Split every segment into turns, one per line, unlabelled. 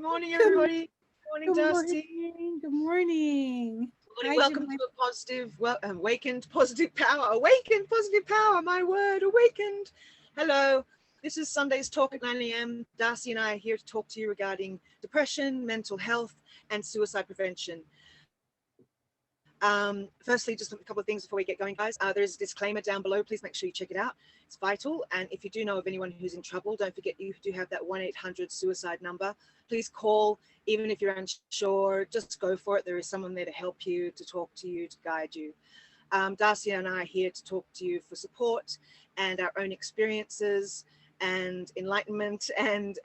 morning, everybody. Good morning, Darcy.
Good morning.
Hi, welcome to a positive, awakened positive power. Awakened positive power, my word, awakened. Hello, this is Sunday's Talk at 9 a.m. Darcy and I are here to talk to you regarding depression, mental health, and suicide prevention. Firstly, just a couple of things before we get going, guys. There's a disclaimer down below. Please make sure you check it out. It's vital. And if you do know of anyone who's in trouble, don't forget you do have that 1-800 suicide number. Please call, even if you're unsure, just go for it. There is someone there to help you, to talk to you, to guide you. Darcy and I are here to talk to you for support and our own experiences and enlightenment, and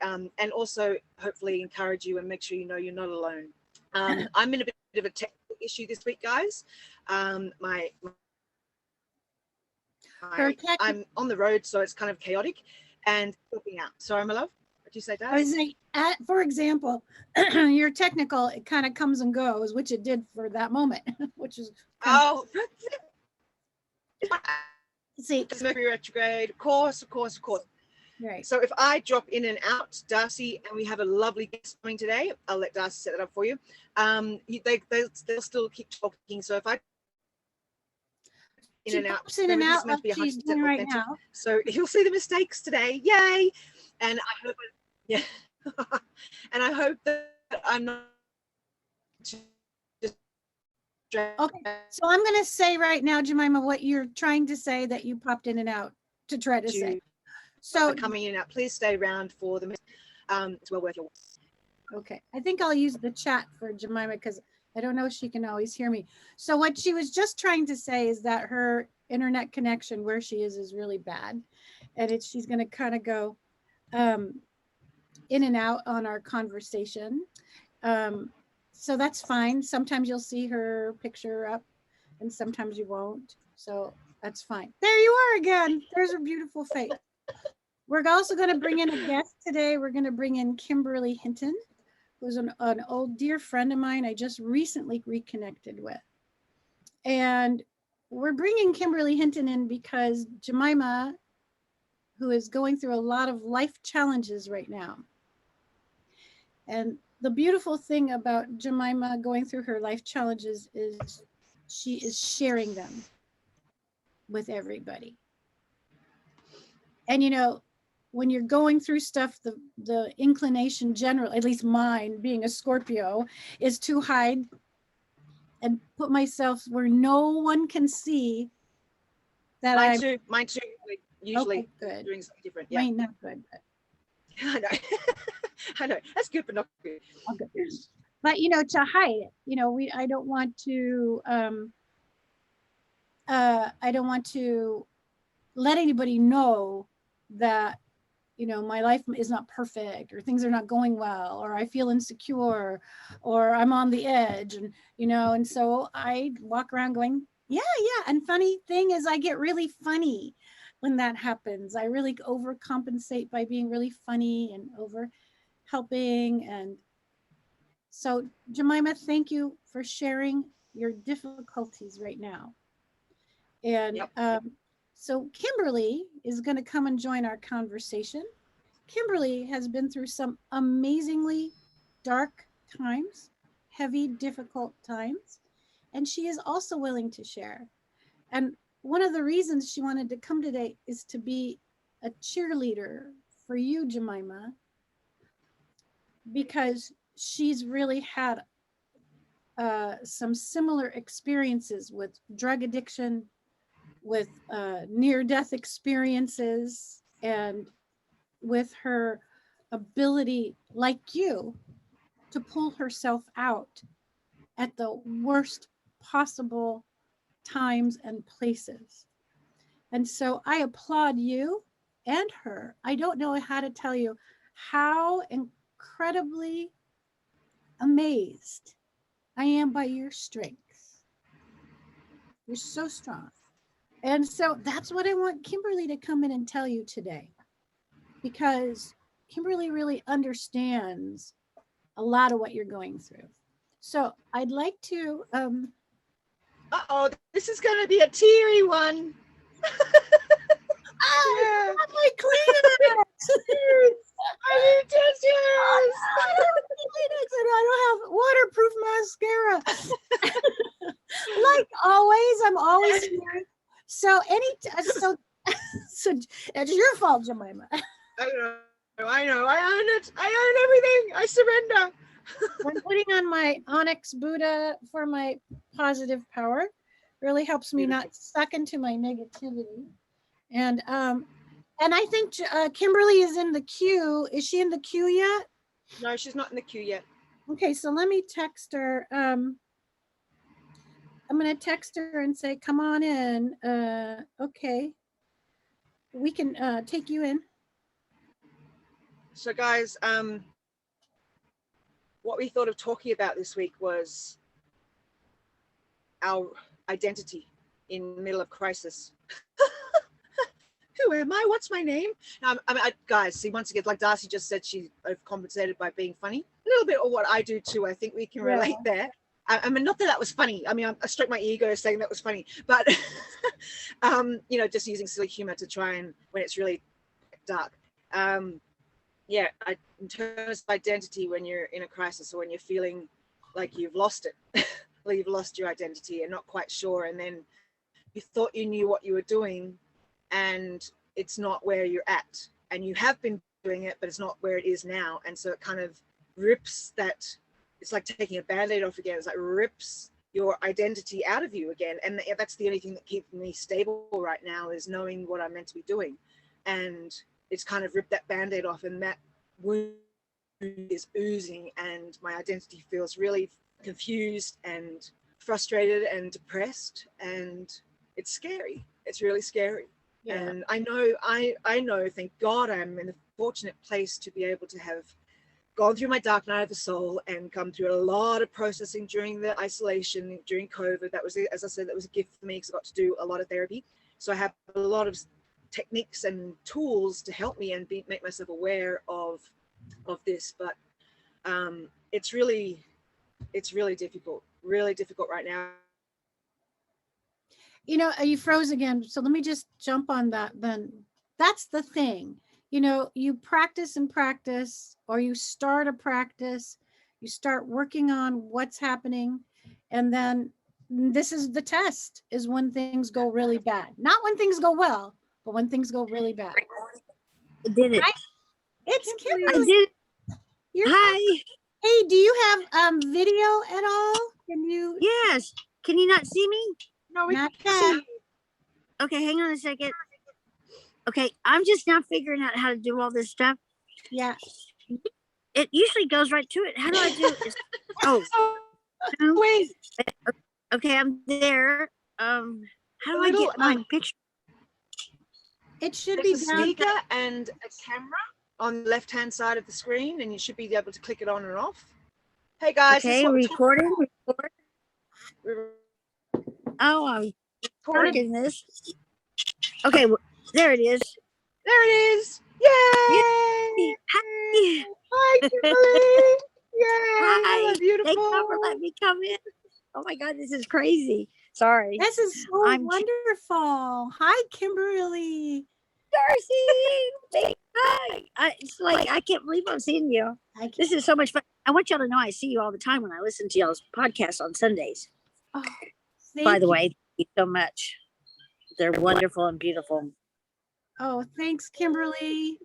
also hopefully encourage you and make sure you know you're not alone. I'm in a bit of a technical issue this week, guys. I'm on the road, so it's kind of chaotic and helping out. Sorry, my love. What did you say, Dad?
I was saying, for example, your technical, it kind of comes and goes, which it did for that moment, which is
see, it's Mercury retrograde, of course.
Right.
So if I drop in and out, Darcy, and we have a lovely guest coming today, I'll let Darcy set that up for you. They'll still keep talking. So if I
in and out, like she's doing right now.
So you'll see the mistakes today. Yay! And I hope, and I hope that I'm not.
Okay, so I'm going to say right now, Jemima, what you're trying to say that you popped in and out to try to say. So
coming in and out, please stay around for the it's well worth your.
Okay, I think I'll use the chat for Jemima because I don't know if she can always hear me. So what she was just trying to say is that her internet connection where she is really bad, and she's going to kind of go in and out on our conversation. So that's fine. Sometimes you'll see her picture up and sometimes you won't. So that's fine. There you are again. There's her beautiful face. We're also going to bring in a guest today. We're going to bring in Kimberley Hinton, who's an old dear friend of mine I just recently reconnected with. And we're bringing Kimberley Hinton in because Jemima, who is going through a lot of life challenges right now. And the beautiful thing about Jemima going through her life challenges is she is sharing them with everybody. And you know, when you're going through stuff, the inclination general, at least mine being a Scorpio, is to hide and put myself where no one can see that
mine too. Like, usually
good.
Doing something different. Yeah.
Mine not good. But.
I know. I know. That's good, but not good.
Okay. But you know, to hide it, you know, I don't want to let anybody know that, you know, my life is not perfect or things are not going well or I feel insecure or I'm on the edge, and you know, and so I walk around going, yeah. And funny thing is I get really funny when that happens. I really overcompensate by being really funny and over helping. And so Jemima, thank you for sharing your difficulties right now. And
yep.
So Kimberley is going to come and join our conversation. Kimberley has been through some amazingly dark times, heavy, difficult times, and she is also willing to share. And one of the reasons she wanted to come today is to be a cheerleader for you, Jemima, because she's really had some similar experiences with drug addiction, with near-death experiences, and with her ability, like you, to pull herself out at the worst possible times and places. And so I applaud you and her. I don't know how to tell you how incredibly amazed I am by your strength. You're so strong. And so that's what I want Kimberley to come in and tell you today, because Kimberley really understands a lot of what you're going through. So I'd like to...
Uh-oh, this is going to be a teary one.
Oh, yeah. My cleaners!
I need tissues!
fault, Jemima.
I know. I own it. I own everything. I surrender.
I'm putting on my Onyx Buddha for my positive power. Really helps me not suck into my negativity. And I think Kimberly is in the queue. Is she in the queue yet?
No, she's not in the queue yet.
Okay, so let me text her. I'm going to text her and say, come on in. Okay. We can take you in.
So guys, what we thought of talking about this week was our identity in the middle of crisis. Who am I? What's my name? Guys, see, once again, like Darcy just said, she overcompensated by being funny. A little bit of what I do too. I think we can relate there. I mean, not that was funny. I mean, I stroked my ego saying that was funny, but just using silly humor to try and when it's really dark. In terms of identity, when you're in a crisis or when you're feeling like you've lost it, or you've lost your identity and not quite sure, and then you thought you knew what you were doing and it's not where you're at, and you have been doing it, but it's not where it is now. And so it kind of rips that, it's like taking a band-aid off again. It's like rips your identity out of you again. And that's the only thing that keeps me stable right now, is knowing what I'm meant to be doing. And it's kind of ripped that band-aid off, and that wound is oozing, and my identity feels really confused and frustrated and depressed, and it's scary. It's really scary. Yeah. And I know, thank God, I'm in a fortunate place to be able to have gone through my dark night of the soul and come through a lot of processing during the isolation, during COVID. That was, as I said, that was a gift for me because I got to do a lot of therapy. So I have a lot of techniques and tools to help me and make myself aware of this. But it's really difficult right now.
You froze again. So let me just jump on that then. That's the thing. You practice and practice, or you start a practice, you start working on what's happening. And then this is the test, is when things go really bad. Not when things go well, but when things go really bad.
I did it.
It's Kimberly.
I did it. Hi.
Hey, do you have video at all? Can you?
Yes. Can you not see me?
No, we
not
can't
yet.
Okay, hang on a second. Okay, I'm just now figuring out how to do all this stuff.
Yeah.
It usually goes right to it. How do I do it? Oh.
Wait.
Okay, I'm there. How do I get my picture?
It should be
a speaker and a camera on the left-hand side of the screen, and you should be able to click it on and off. Hey guys.
Okay, recording. Oh, I'm recording this. Okay, well, there it is.
There it is. Yay!
Hi.
Hi, Kimberly. Yay!
Hi.
Beautiful.
Thank you for letting me come in. Oh my God, this is crazy. Sorry.
This is so wonderful. Hi, Kimberly.
Darcy. Hi. It's like, I can't believe I'm seeing you. This is so much fun. I want y'all to know I see you all the time when I listen to y'all's podcast on Sundays.
Oh,
by the way, thank you so much. They're wonderful and beautiful.
Oh, thanks, Kimberly.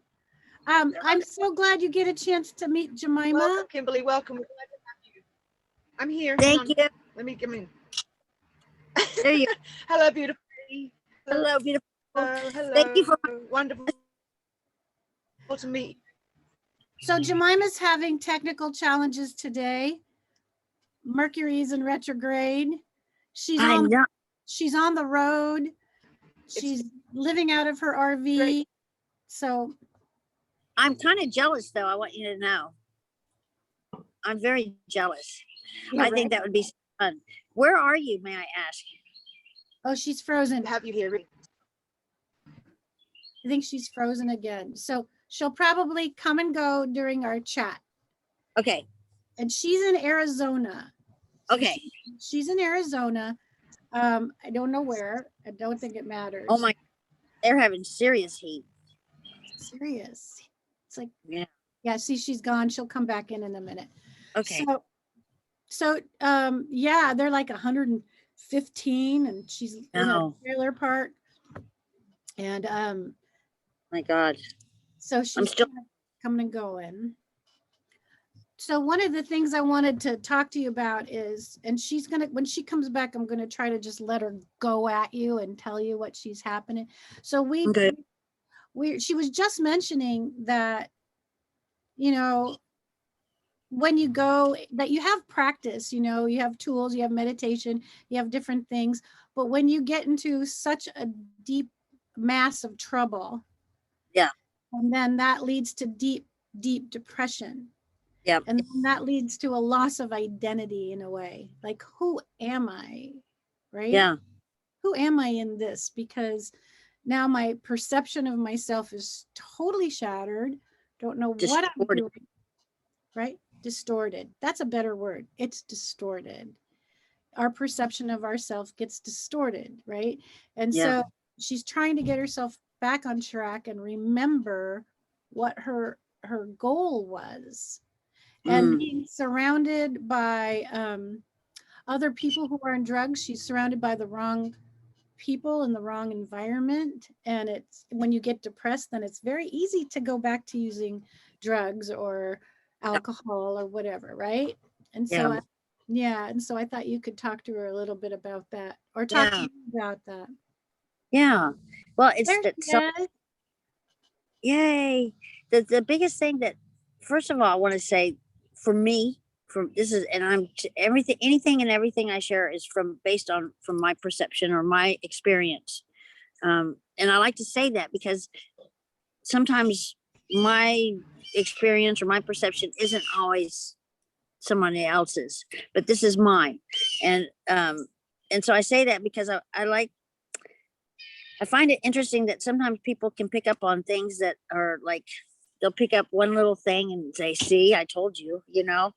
I'm so glad you get a chance to meet Jemima.
Welcome, Kimberly. Welcome. We're glad to have you. I'm here.
Thank you.
Let me come in.
There you go.
Hello, beautiful.
Hello, beautiful.
Hello.
Thank you for
wonderful to meet.
So Jemima's having technical challenges today. Mercury's in retrograde. She's on the road. She's living out of her RV. Great. So
I'm kind of jealous, though. I want you to know. I'm very jealous. I think that would be fun. Where are you, may I ask?
Oh, she's frozen.
Have you here?
I think she's frozen again. So she'll probably come and go during our chat.
Okay.
And she's in Arizona. So
okay.
She's in Arizona. I don't know where. I don't think it matters.
Oh my, they're having serious heat.
Serious. It's like, yeah, see, she's gone. She'll come back in a minute.
Okay.
So yeah, they're like 115 and she's in a trailer park. And
My God.
So she's
still
coming and going. So one of the things I wanted to talk to you about is, and she's gonna, when she comes back, I'm gonna try to just let her go at you and tell you what she's happening. So she was just mentioning that, you know, when you go, that you have practice, you know, you have tools, you have meditation, you have different things, but when you get into such a deep mass of trouble,
yeah,
and then that leads to deep depression.
yeah,
And then that leads to a loss of identity in a way. Like, who am I? Right?
yeah,
Who am I in this? Because now my perception of myself is totally shattered. Don't know what I'm doing. Right? Distorted. That's a better word. It's distorted. Our perception of ourselves gets distorted, right? And
yeah.
so she's trying to get herself back on track and remember what her goal was. And being surrounded by other people who are on drugs, she's surrounded by the wrong people in the wrong environment. And it's, when you get depressed, then it's very easy to go back to using drugs or alcohol or whatever, right? And so and so I thought you could talk to her a little bit about that, or talk to me about that.
Yeah. Well, it's yay. The biggest thing that, first of all, I want to say, for me, anything and everything I share is from my perception or my experience. And I like to say that because sometimes my experience or my perception isn't always someone else's, but this is mine. And so I say that because I find it interesting that sometimes people can pick up on things that are like, they'll pick up one little thing and say, see, I told you, you know.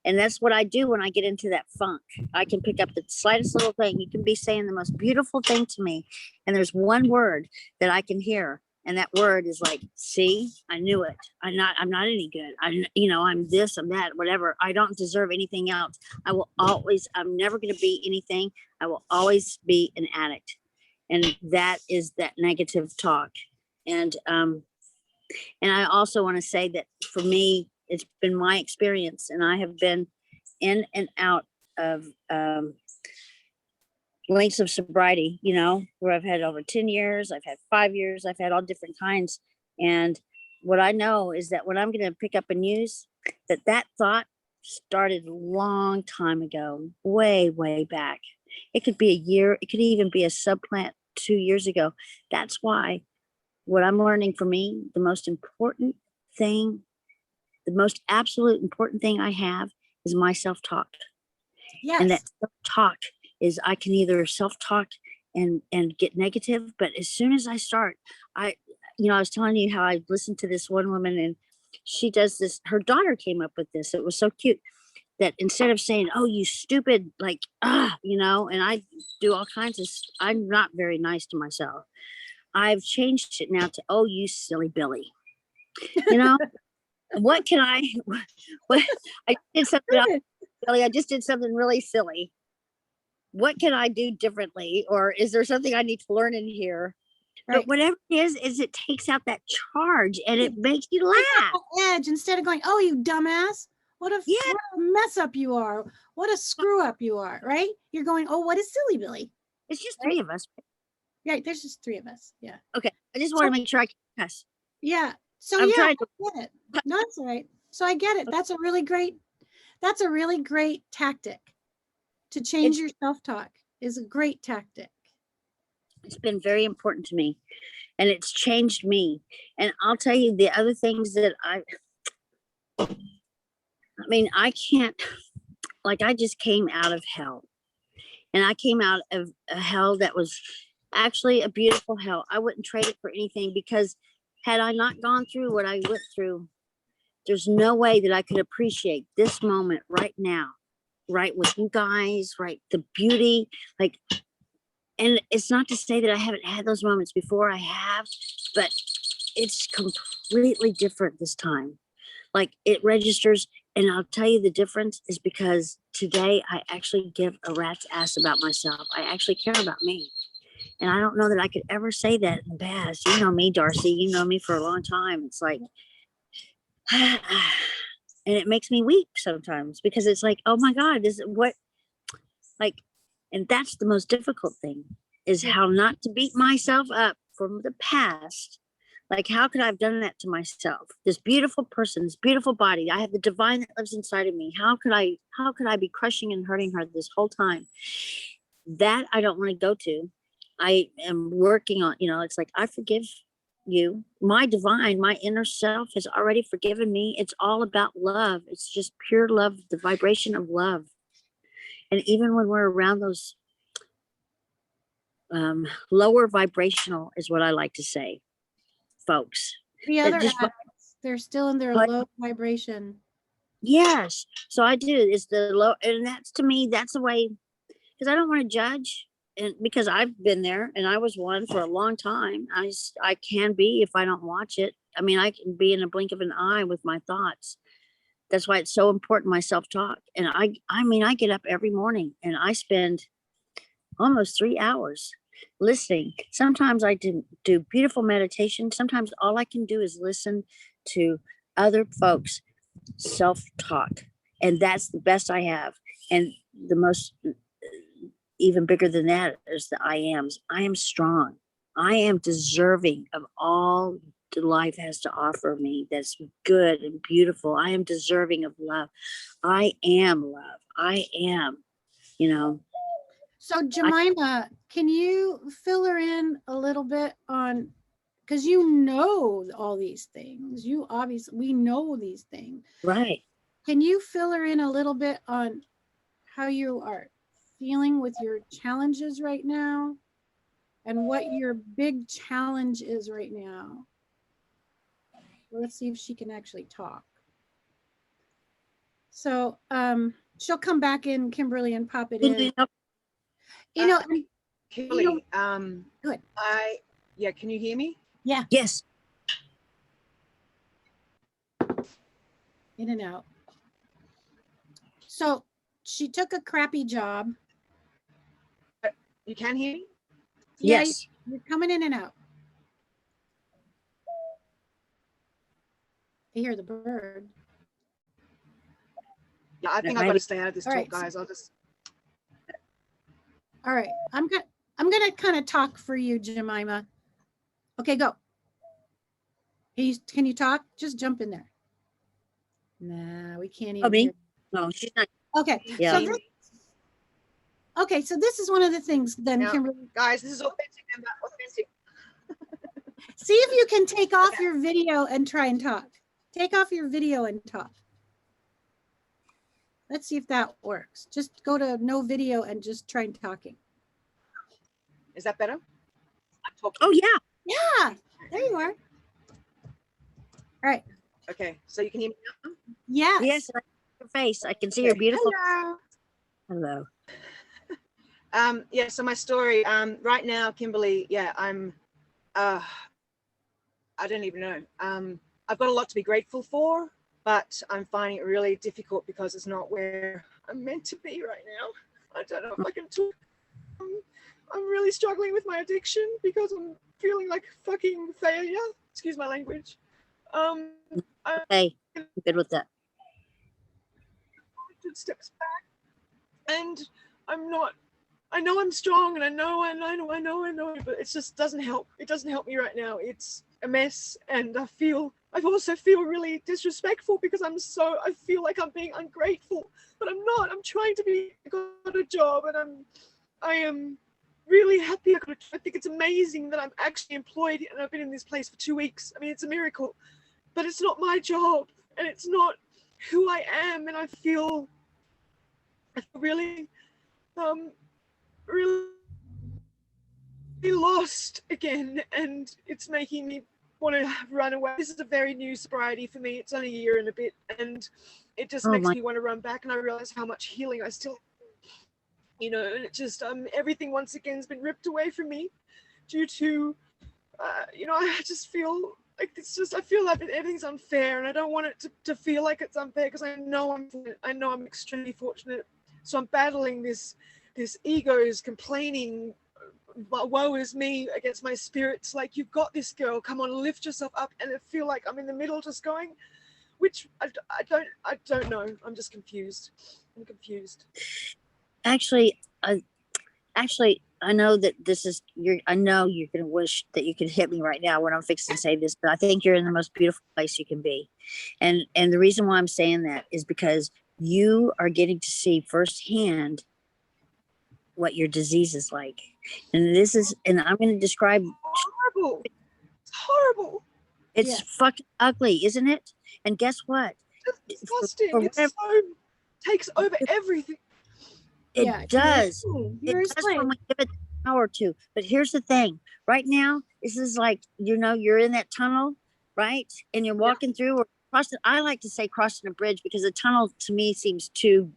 And that's what I do when I get into that funk. I can pick up the slightest little thing. You can be saying the most beautiful thing to me, and there's one word that I can hear, and that word is like, see, I knew it. I'm not any good. I'm this, I'm that, whatever. I don't deserve anything else. I'm never going to be anything. I will always be an addict. And that is that negative talk. And I also want to say that for me, it's been my experience, and I have been in and out of lengths of sobriety, you know, where I've had over 10 years, I've had 5 years, I've had all different kinds. And what I know is that when I'm going to pick up and use that thought started a long time ago, way, way back. It could be a year. It could even be a subplant 2 years ago. That's why what I'm learning for me, the most important thing, the most absolute important thing I have is my self-talk. Yes. And that self-talk is, I can either self-talk and get negative, but as soon as I start, I was telling you how I listened to this one woman, and she does this, her daughter came up with this. It was so cute that instead of saying, oh, you stupid, like, and I do all kinds of, I'm not very nice to myself. I've changed it now to, oh, you silly Billy, you know. What can I did something else, Billy, I just did something really silly. What can I do differently? Or is there something I need to learn in here? Right. But whatever it is it takes out that charge, and it makes you laugh.
Edge, instead of going, oh, you dumbass. What a mess up you are. What a screw up you are, right? You're going, oh, what is silly Billy?
It's just three of us.
Right, there's just three of us. Yeah.
Okay. I just want to make sure I can cuss.
Yeah. So I get it. No, that's all right. So I get it. That's a really great tactic. To change your self-talk is a great tactic.
It's been very important to me, and it's changed me. And I'll tell you the other things that I can't, like, I just came out of hell, and I came out of a hell that was actually a beautiful hell. I wouldn't trade it for anything, because had I not gone through what I went through, there's no way that I could appreciate this moment right now, right with you guys, right? The beauty, like, and it's not to say that I haven't had those moments before. I have, but it's completely different this time. Like, it registers, and I'll tell you the difference is because today I actually give a rat's ass about myself. I actually care about me. And I don't know that I could ever say that in the past. You know me, Darcy, you know me for a long time. It's like, and it makes me weep sometimes because it's like, oh my God, this is what, like, and that's the most difficult thing is how not to beat myself up from the past. Like, how could I have done that to myself? This beautiful person, this beautiful body. I have the divine that lives inside of me. How could I be crushing and hurting her this whole time? That I don't want to go to. I am working on, it's like, I forgive you. My divine, my inner self has already forgiven me. It's all about love. It's just pure love, the vibration of love. And even when we're around those lower vibrational is what I like to say, folks.
The other addicts, they're still in their low vibration.
Yes. So I do. It's the low, and that's, to me, that's the way, because I don't want to judge, and because I've been there and I was one for a long time. I can be, if I don't watch it. I mean, I can be in a blink of an eye with my thoughts. That's why it's so important, my self-talk. And I mean, I get up every morning and I spend almost 3 hours listening. Sometimes I do beautiful meditation. Sometimes all I can do is listen to other folks' self-talk. And that's the best I have. And the most, even bigger than that, is the I ams. I am strong. I am deserving of all the life has to offer me that's good and beautiful. I am deserving of love. I am love. I am,
So Jemima, can you fill her in a little bit on, because you know all these things. We know these things.
Right.
Can you fill her in a little bit on how you are feeling with your challenges right now and what your big challenge is right now? Let's see if she can actually talk. So she'll come back in, Kimberly, and pop it in.
Kimberly,
good.
Can you hear me?
Yeah.
Yes.
In and out. So she took a crappy job.
You can hear me?
Yeah,
Yes.
You're coming in and out. I hear the bird.
Yeah, I think I've got to stay out of this talk,
right,
guys.
All right, I'm gonna kind of talk for you, Jemima. Okay, go. Can you talk? Just jump in there. Nah, we can't even hear.
No, she's not.
Okay,
yeah.
So this is one of the things then,
now,
Kimberly.
Guys, this is authentic and authentic.
See if you can take off your video and try and talk. Take off your video and talk. Let's see if that works. Just go to no video and just try talking.
Is that better? I'm talking.
Oh, yeah.
Yeah, there you are. All right.
Okay, so you can hear me now?
Yes.
Yes, I see your face. I can see your beautiful.
Hello.
Hello.
Yeah, so my story, right now, Kimberly, I don't even know. I've got a lot to be grateful for, but I'm finding it really difficult because it's not where I'm meant to be right now. I don't know if I can talk. I'm really struggling with my addiction because I'm feeling like fucking failure. Excuse my language.
Hey, I'm good with that.
Steps back, and I know I'm strong, and I know, but it just doesn't help. It doesn't help me right now. It's a mess, and I also feel really disrespectful because I feel like I'm being ungrateful, but I'm not. I'm trying to be. I got a job, and I am really happy. I think it's amazing that I'm actually employed, and I've been in this place for 2 weeks. I mean, it's a miracle, but it's not my job, and it's not who I am, and I feel really lost again, and it's making me want to run away. This is a very new sobriety for me. It's only a year and a bit, and it just makes me want to run back, and I realize how much healing I still, and it just everything once again has been ripped away from me due to I just feel like I feel like everything's unfair, and I don't want it to feel like it's unfair because I know I'm extremely fortunate. So I'm battling this ego's complaining woe is me against my spirits. Like, you've got this, girl. Come on, lift yourself up. And I feel like I'm in the middle, just going, which I don't know. I'm just confused. I'm confused.
Actually, I know that I know you're going to wish that you could hit me right now when I'm fixing to say this, but I think you're in the most beautiful place you can be. And the reason why I'm saying that is because you are getting to see firsthand what your disease is like. And I'm going to describe.
Horrible. It's horrible.
It's fucking ugly, isn't it? And guess what?
It's disgusting. Takes over everything.
It does. It does when we give it the power to. But here's the thing. Right now, this is like, you're in that tunnel, right? And you're walking through or crossing. I like to say crossing a bridge because a tunnel to me seems too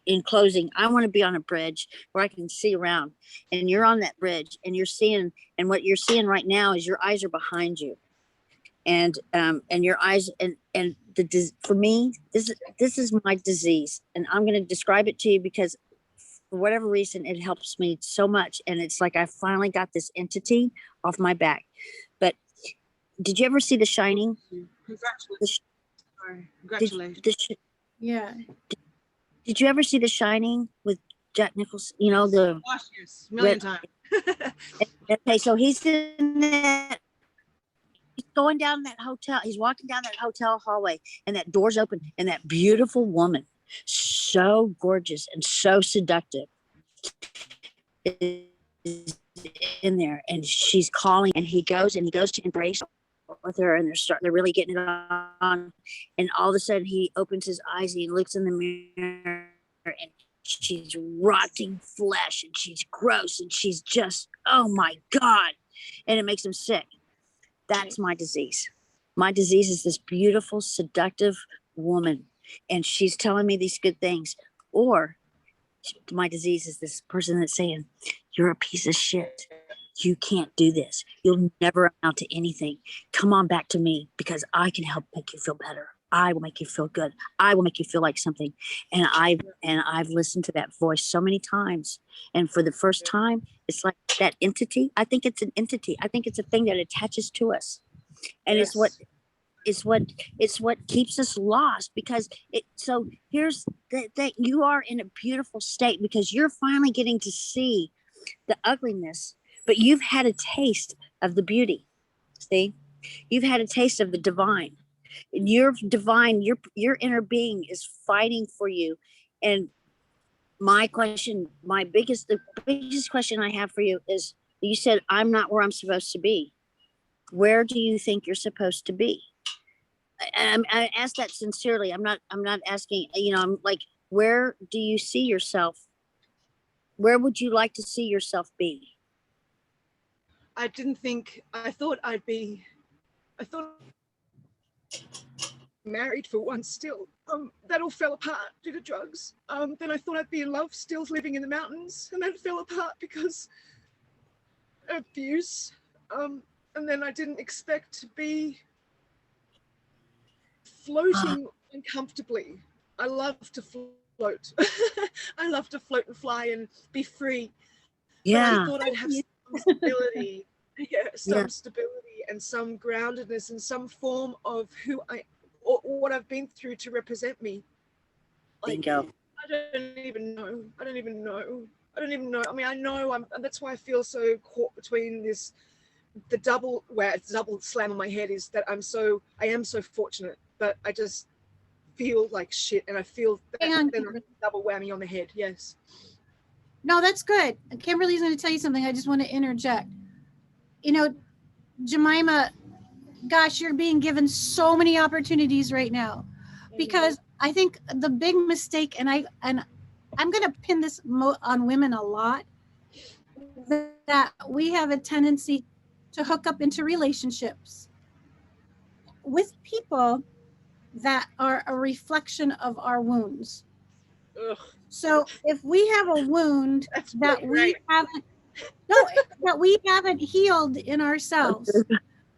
enclosing. I want to be on a bridge where I can see around. And you're on that bridge and you're seeing, and what you're seeing right now is your eyes are behind you. And your eyes for me, this is my disease. And I'm going to describe it to you because for whatever reason, it helps me so much. And it's like I finally got this entity off my back. But did you ever see The Shining?
Congratulations.
Did you ever see The Shining with Jack Nicholson? Yes,
million times.
Okay, so he's in that. He's going down that hotel. He's walking down that hotel hallway, and that door's open, and that beautiful woman, so gorgeous and so seductive, is in there, and she's calling, and he goes to embrace with her, and they're really getting it on, and all of a sudden he opens his eyes and he looks in the mirror, and she's rotting flesh, and she's gross, and she's just, oh my God, and it makes him sick. That's my disease. My disease is this beautiful, seductive woman, and she's telling me these good things. Or my disease is this person that's saying, you're a piece of shit. You can't do this. You'll never amount to anything. Come on back to me because I can help make you feel better. I will make you feel good. I will make you feel like something. And I've listened to that voice so many times. And for the first time, it's like that entity. I think it's an entity. I think it's a thing that attaches to us. And it's what keeps us lost, because so here's that you are in a beautiful state because you're finally getting to see the ugliness, but you've had a taste of the beauty. See, you've had a taste of the divine. Your divine, your inner being is fighting for you. And the biggest question I have for you is, you said, I'm not where I'm supposed to be. Where do you think you're supposed to be? I ask that sincerely. I'm not asking, I'm like, where do you see yourself? Where would you like to see yourself be?
I thought married for once still. That all fell apart due to drugs. Then I thought I'd be in love still, living in the mountains, and that fell apart because of abuse. And then I didn't expect to be floating uncomfortably. I love to float. I love to float and fly and be free.
Yeah.
But I thought I'd have some stability. Stability and some groundedness and some form of or what I've been through to represent me.
Bingo.
I don't even know. I mean, I know and that's why I feel so caught between this. The double slam on my head is that I am so fortunate, but I just feel like shit, and I feel that then double whammy on the head. Yes.
No, that's good. Kimberly's going to tell you something. I just want to interject. Jemima, gosh, you're being given so many opportunities right now, because I think the big mistake, and I'm going to pin this on women a lot, that we have a tendency to hook up into relationships with people that are a reflection of our wounds.
Ugh.
So if we have a wound that we haven't healed in ourselves,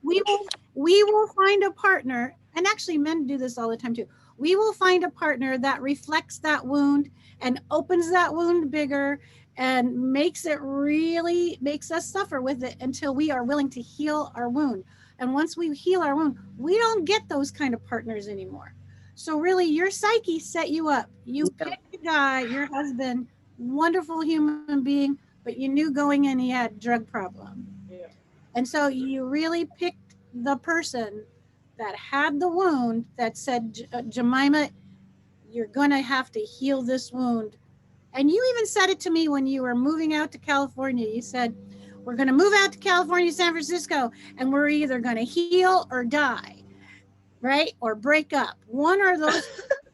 we will find a partner, and actually men do this all the time too. We will find a partner that reflects that wound and opens that wound bigger and makes us suffer with it until we are willing to heal our wound. And once we heal our wound, we don't get those kind of partners anymore. So really your psyche set you up. You picked a guy, your husband, wonderful human being, but you knew going in he had a drug problem.
Yeah.
And so you really picked the person that had the wound that said, Jemima, you're going to have to heal this wound. And you even said it to me when you were moving out to California. You said, we're going to move out to California, San Francisco, and we're either going to heal or die, right? Or break up. One or those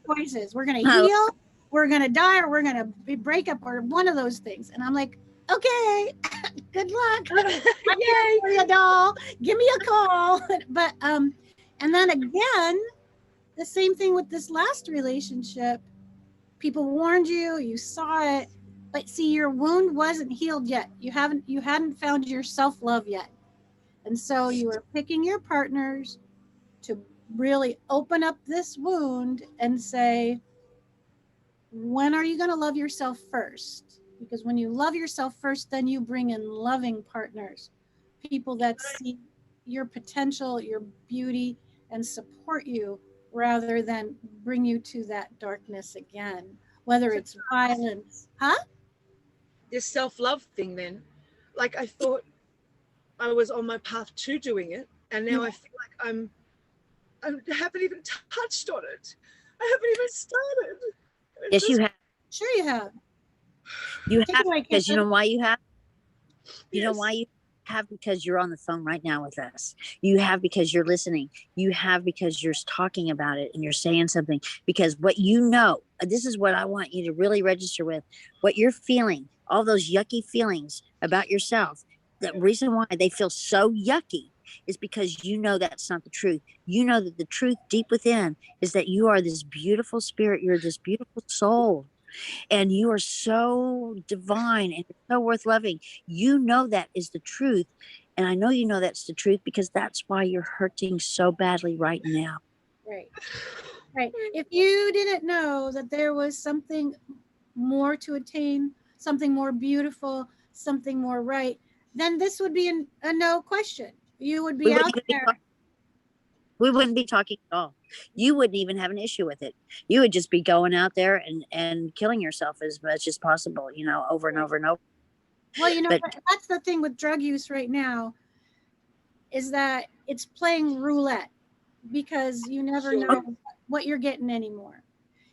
choices. We're going to heal, we're going to die, or we're going to break up, or one of those things. And I'm like, okay, good luck. I'm here for you, doll. Give me a call. But, and then again, the same thing with this last relationship. People warned you, you saw it, but see, your wound wasn't healed yet. You hadn't found your self-love yet. And so you were picking your partners to really open up this wound and say, when are you going to love yourself first? Because when you love yourself first, then you bring in loving partners, people that see your potential, your beauty, and support you rather than bring you to that darkness again, whether it's violence. Huh?
This self-love thing then, like I thought I was on my path to doing it, and now I feel like I haven't even touched on it. I haven't even started.
Yes, you have.
Sure you have.
You have, because you know why you have? You know
Yes.
why you have? Because you're on the phone right now with us. You have because you're listening. You have because you're talking about it and you're saying something. Because what you know, this is what I want you to really register with. What you're feeling, all those yucky feelings about yourself. The reason why they feel so yucky is because you know that's not the truth. You know that the truth deep within is that you are this beautiful spirit. You're this beautiful soul. And you are so divine and so worth loving. You know that is the truth. And I know you know that's the truth because that's why you're hurting so badly right now.
Right. Right. If you didn't know that there was something more to attain, something more beautiful, something more right, then this would be a no question. You would be out there.
We wouldn't be talking at all. You wouldn't even have an issue with it. You would just be going out there and killing yourself as much as possible, you know, over and over and over.
Well, you know, that's the thing with drug use right now, is that it's playing roulette, because you never know what you're getting anymore.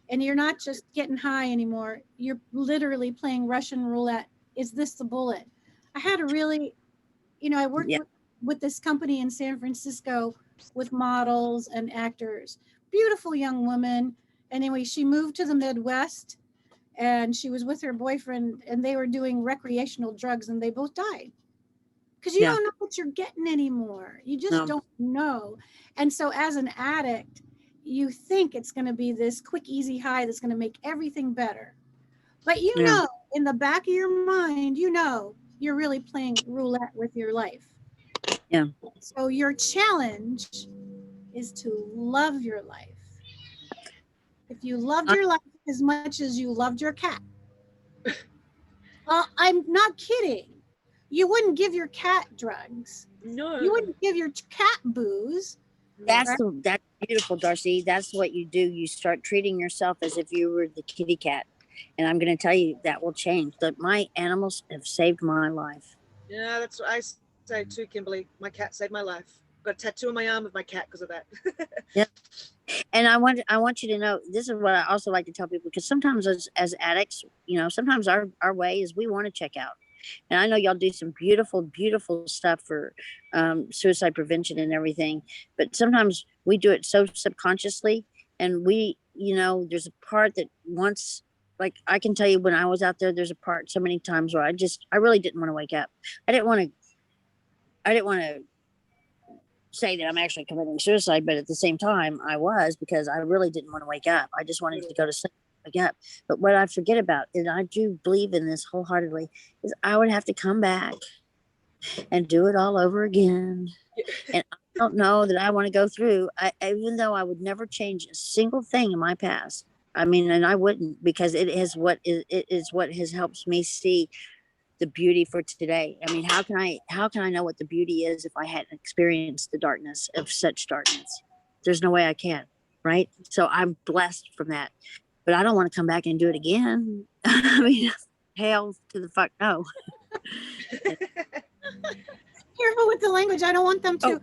And you're not just getting high anymore. You're literally playing Russian roulette. Is this the bullet? I had a really, you know, I worked with this company in San Francisco with models and actors. Beautiful young woman. Anyway, she moved to the Midwest and she was with her boyfriend and they were doing recreational drugs and they both died. Because you don't know what you're getting anymore. You just don't know. And so as an addict, you think it's going to be this quick, easy high that's going to make everything better. But you know, in the back of your mind, you know, you're really playing roulette with your life.
Yeah.
So your challenge is to love your life. If you loved your life as much as you loved your cat, I'm not kidding. You wouldn't give your cat drugs.
No.
You wouldn't give your cat booze.
That's beautiful, Darcy. That's what you do. You start treating yourself as if you were the kitty cat. And I'm going to tell you that will change. But my animals have saved my life.
Yeah, that's what I say too, Kimberly. My cat saved my life. Got a tattoo on my arm of my cat because of that.
Yeah. And I want you to know, this is what I also like to tell people, because sometimes as addicts, you know, sometimes our way is we want to check out. And I know y'all do some beautiful, beautiful stuff for suicide prevention and everything. But sometimes we do it so subconsciously. And we, you know, there's a part that once, like I can tell you when I was out there, there's a part so many times where I really didn't want to wake up. I didn't want to say that I'm actually committing suicide, but at the same time I was, because I really didn't want to wake up. I just wanted to go to sleep, wake up. But what I forget about, and I do believe in this wholeheartedly, is I would have to come back and do it all over again. And I don't know that I want to go through, even though I would never change a single thing in my past, I mean, and I wouldn't, because it is what has helped me see the beauty for today. I mean, how can I know what the beauty is if I hadn't experienced the darkness of such darkness? There's no way I can, right? So I'm blessed from that, but I don't want to come back and do it again. I mean, hell to the fuck no.
Careful with the language. I don't want them to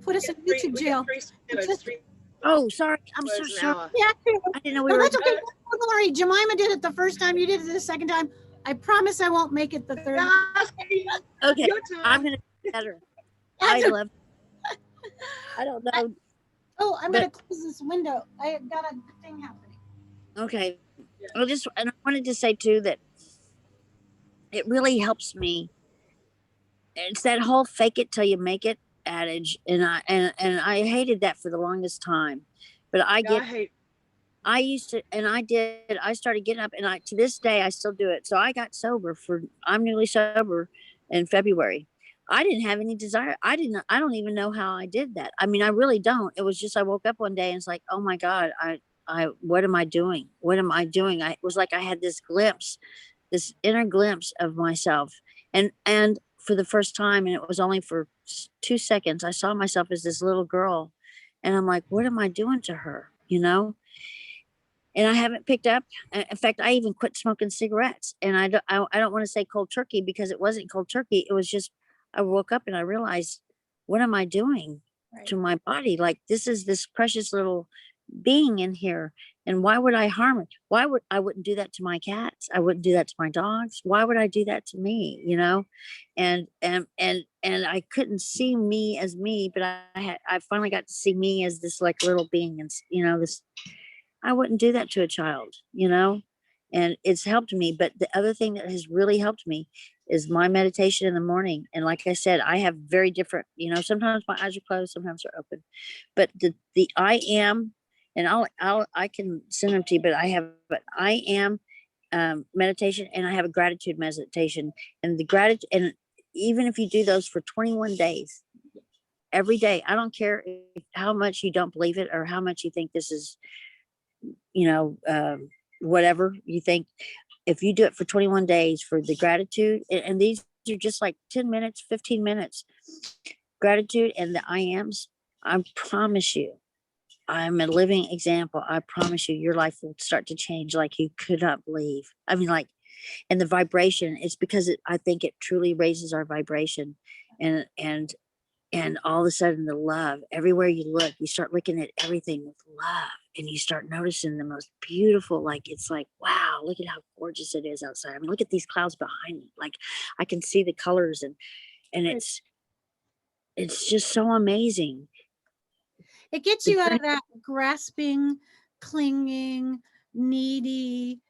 put us in YouTube jail.
Oh, sorry. I'm so sorry.
Yeah,
I didn't know we
no,
were.
that's okay. Don't worry. Jemima did it the first time. You did it the second time. I promise I won't make it the third.
Okay, I'm gonna do better. I love. I don't know.
Oh, I'm gonna close this window. I got a thing happening.
Okay, and I wanted to say too that it really helps me. It's that whole "fake it till you make it" adage, and I hated that for the longest time. But I started getting up, and to this day I still do it. So I got sober I'm newly sober in February. I didn't have any desire. I don't even know how I did that. I mean, I really don't. It was just, I woke up one day and it's like, oh my God, what am I doing? What am I doing? It was like I had this inner glimpse of myself. And for the first time, and it was only for 2 seconds, I saw myself as this little girl, and I'm like, what am I doing to her? You know? And I haven't picked up. In fact, I even quit smoking cigarettes. And I don't want to say cold turkey, because it wasn't cold turkey. It was just, I woke up and I realized, what am I doing to my body? Like, this is this precious little being in here, and why would I harm it? I wouldn't do that to my cats? I wouldn't do that to my dogs. Why would I do that to me? You know? And I couldn't see me as me, but I finally got to see me as this like little being, and you know, I wouldn't do that to a child, you know? And it's helped me. But the other thing that has really helped me is my meditation in the morning. And like I said, I have very different, you know, sometimes my eyes are closed, sometimes they're open. But the I am, and I can send them to you, but I am meditation, and I have a gratitude meditation. And the gratitude, and even if you do those for 21 days, every day, I don't care how much you don't believe it or how much you think this is, you know, whatever you think, if you do it for 21 days for the gratitude, and these are just like 10 minutes, 15 minutes, gratitude and the I ams, I promise you, I'm a living example. I promise you, your life will start to change like you could not believe. I mean, like, and the vibration, it's because I think it truly raises our vibration, and all of a sudden the love, everywhere you look, you start looking at everything with love, and you start noticing the most beautiful, like, it's like, wow, look at how gorgeous it is outside. I mean, look at these clouds behind me. Like, I can see the colors, and it's just so amazing.
It gets you out of that grasping, clinging, needy,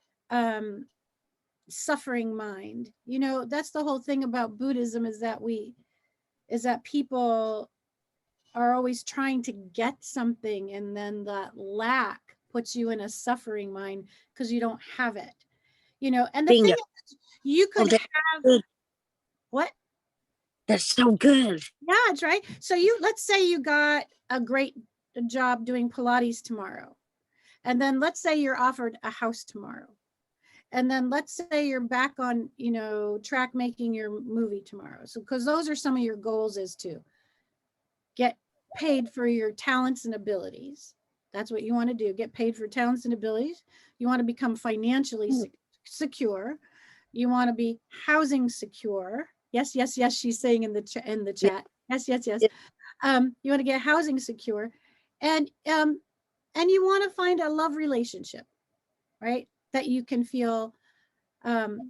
suffering mind. You know, that's the whole thing about Buddhism, is that people are always trying to get something, and then that lack puts you in a suffering mind because you don't have it. You know, and the thing is, you could have what?
That's so good.
Yeah, that's right. So let's say you got a great job doing Pilates tomorrow. And then let's say you're offered a house tomorrow. And then let's say you're back on, you know, track making your movie tomorrow. So, because those are some of your goals, is to get paid for your talents and abilities. That's what you want to do. Get paid for talents and abilities. You want to become financially secure. You want to be housing secure. Yes, yes, yes. She's saying in the chat. Yes, yes, yes. You want to get housing secure, and you want to find a love relationship, right? That you can feel.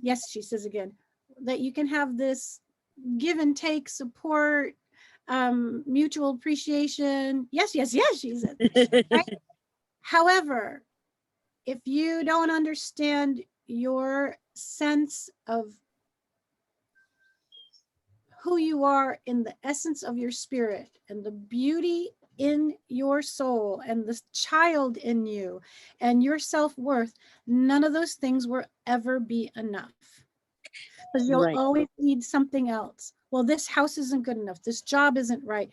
Yes, she says again, that you can have this give and take, support, mutual appreciation. Yes, yes, yes. She said. Right? However, if you don't understand your sense of who you are in the essence of your spirit, and the beauty in your soul, and the child in you, and your self-worth, none of those things will ever be enough, because you'll always need something else. Well, this house isn't good enough. This job isn't right.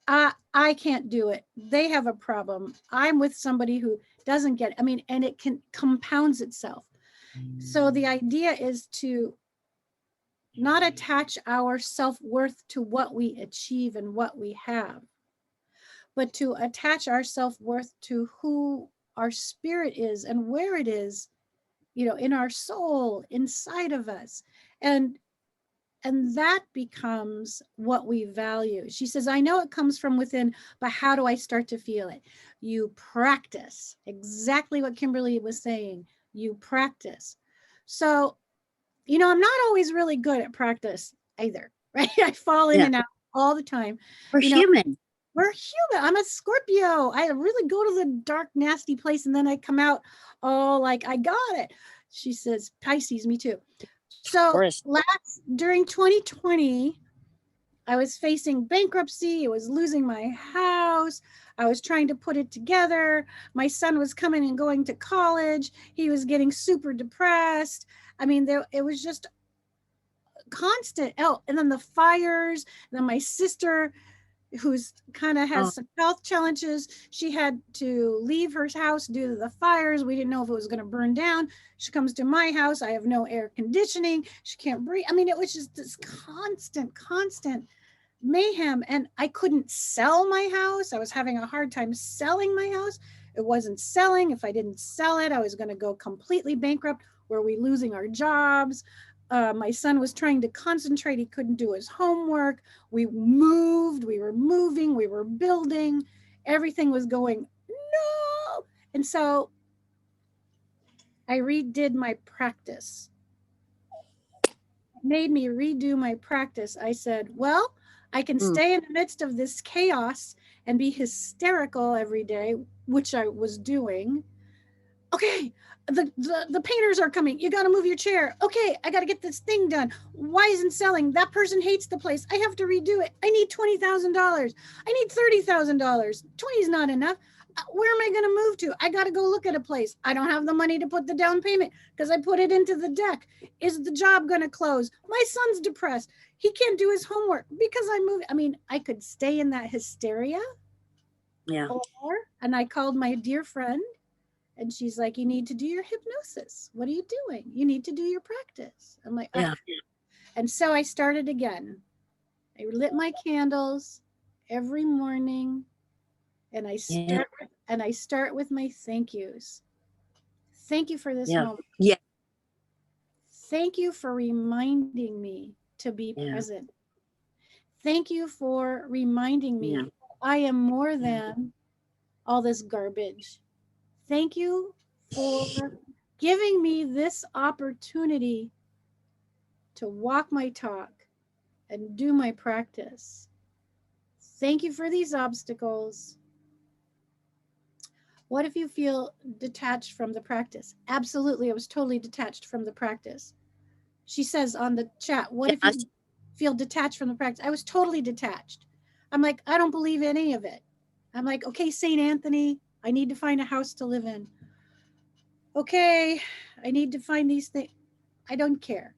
I can't do it. They have a problem. I'm with somebody who doesn't get it. I mean, and it can compounds itself. So the idea is to not attach our self-worth to what we achieve and what we have, but to attach our self-worth to who our spirit is and where it is, in our soul, inside of us. And that becomes what we value. She says, I know it comes from within, but how do I start to feel it? You practice. Exactly what Kimberly was saying. You practice. So, I'm not always really good at practice either, right? I fall in and out all the time.
We're human.
We're human. I'm a Scorpio. I really go to the dark, nasty place, and then I come out all like, I got it. She says, Pisces, me too. So during 2020, I was facing bankruptcy. I was losing my house. I was trying to put it together. My son was coming and going to college. He was getting super depressed. I mean, it was just constant. Oh, and then the fires. And then my sister, who's kind of has some health challenges, she had to leave her house due to the fires. We didn't know if it was going to burn down. She comes to my house. I have no air conditioning. She can't breathe. I mean, it was just this constant mayhem. And I couldn't sell my house. I was having a hard time selling my house. It wasn't selling. If I didn't sell it, I was going to go completely bankrupt. Were we losing our jobs? My son was trying to concentrate. He couldn't do his homework. We moved, we were moving, we were building. Everything was going, no. And so I redid my practice. It made me redo my practice. I said, well, I can stay in the midst of this chaos and be hysterical every day, which I was doing. Okay, the painters are coming. You got to move your chair. Okay, I got to get this thing done. Why isn't selling? That person hates the place. I have to redo it. I need $20,000. I need $30,000. 20 is not enough. Where am I going to move to? I got to go look at a place. I don't have the money to put the down payment because I put it into the deck. Is the job going to close? My son's depressed. He can't do his homework because I moved. I mean, I could stay in that hysteria.
Yeah.
And I called my dear friend. And she's like, you need to do your hypnosis. What are you doing? You need to do your practice. I'm like, yeah. And so I started again. I lit my candles every morning. And I start with my thank yous. Thank you for this moment.
Yeah.
Thank you for reminding me to be present. Thank you for reminding me I am more than all this garbage. Thank you for giving me this opportunity to walk my talk and do my practice. Thank you for these obstacles. What if you feel detached from the practice? Absolutely, I was totally detached from the practice. She says on the chat, what if you feel detached from the practice? I was totally detached. I'm like, I don't believe any of it. I'm like, okay, St. Anthony, I need to find a house to live in. Okay, I need to find these things. I don't care.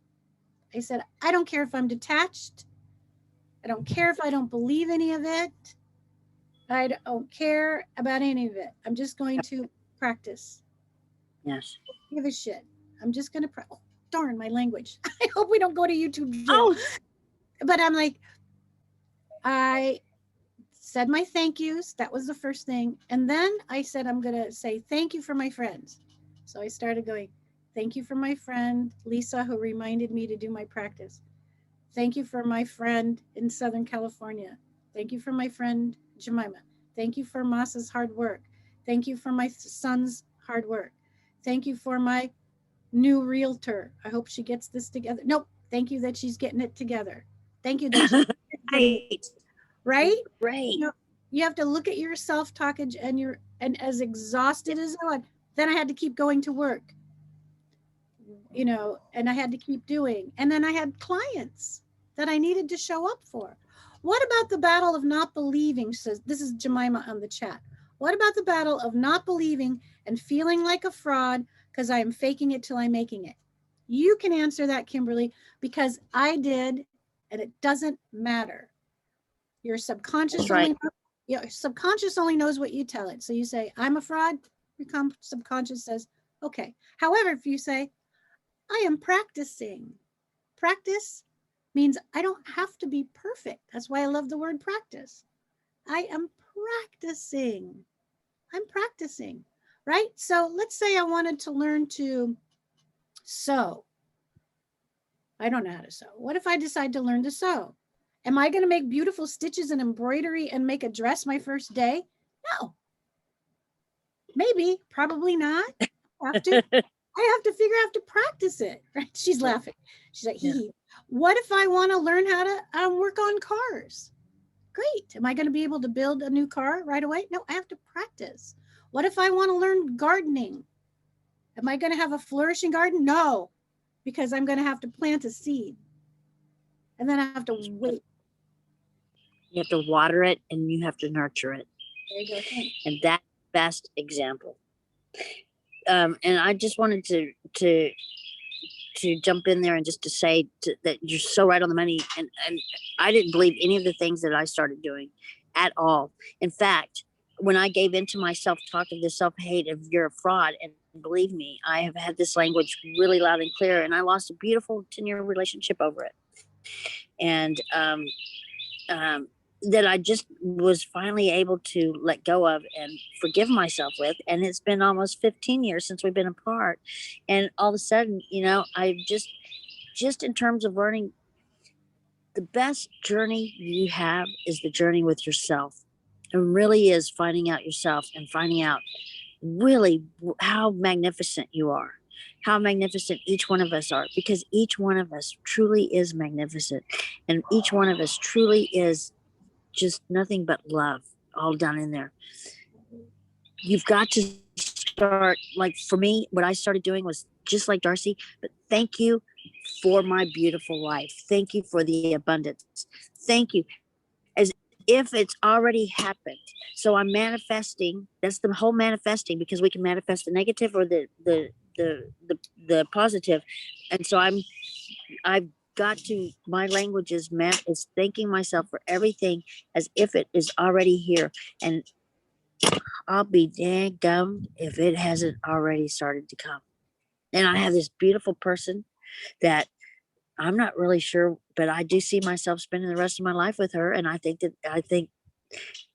I said, I don't care if I'm detached. I don't care if I don't believe any of it. I don't care about any of it. I'm just going to practice.
Yes.
Give a shit. I'm just going to practice. Oh, darn, my language. I hope we don't go to YouTube jail.
Oh.
But I'm like, I said my thank yous. That was the first thing. And then I said, I'm going to say thank you for my friends. So I started going, thank you for my friend, Lisa, who reminded me to do my practice. Thank you for my friend in Southern California. Thank you for my friend, Jemima. Thank you for Masa's hard work. Thank you for my son's hard work. Thank you for my new realtor. I hope she gets this together. Nope. Thank you that she's getting it together. Thank you that she's right?
Right.
You have to look at your self-talk and as exhausted as I was, then I had to keep going to work, and I had to keep doing. And then I had clients that I needed to show up for. What about the battle of not believing? Says, this is Jemima on the chat. What about the battle of not believing and feeling like a fraud because I am faking it till I'm making it? You can answer that, Kimberly, because I did, and it doesn't matter. Your subconscious only knows Your subconscious only knows what you tell it. So you say, I'm a fraud. Your subconscious says, okay. However, if you say, I am practicing, practice means I don't have to be perfect. That's why I love the word practice. I am practicing. I'm practicing, right? So let's say I wanted to learn to sew. I don't know how to sew. What if I decide to learn to sew? Am I going to make beautiful stitches and embroidery and make a dress my first day? No. Maybe, probably not. I have to have to practice it, right? She's laughing. She's like, hee hee. What if I want to learn how to work on cars? Great. Am I going to be able to build a new car right away? No, I have to practice. What if I want to learn gardening? Am I going to have a flourishing garden? No, because I'm going to have to plant a seed. And then I have to wait.
You have to water it and you have to nurture it.
There you go. Thanks.
And that's the best example. And I just wanted to jump in there and just to say that you're so right on the money. And I didn't believe any of the things that I started doing at all. In fact, when I gave into my self-talk of the self-hate of you're a fraud, and believe me, I have had this language really loud and clear, and I lost a beautiful 10-year relationship over it. And that I just was finally able to let go of and forgive myself with. And it's been almost 15 years since we've been apart. And all of a sudden, you know, I just in terms of learning, the best journey you have is the journey with yourself. It really is finding out yourself and finding out really how magnificent you are, how magnificent each one of us are, because each one of us truly is magnificent. And each one of us truly is just nothing but love all done in there. You've got to start, like for me, what I started doing was just like Darcy, but thank you for my beautiful life. Thank you for the abundance. Thank you. As if it's already happened. So I'm manifesting. That's the whole manifesting, because we can manifest the negative or the positive. And so I've got to, my language is thanking myself for everything as if it is already here. And I'll be dadgummed if it hasn't already started to come. And I have this beautiful person that I'm not really sure, but I do see myself spending the rest of my life with her. And I think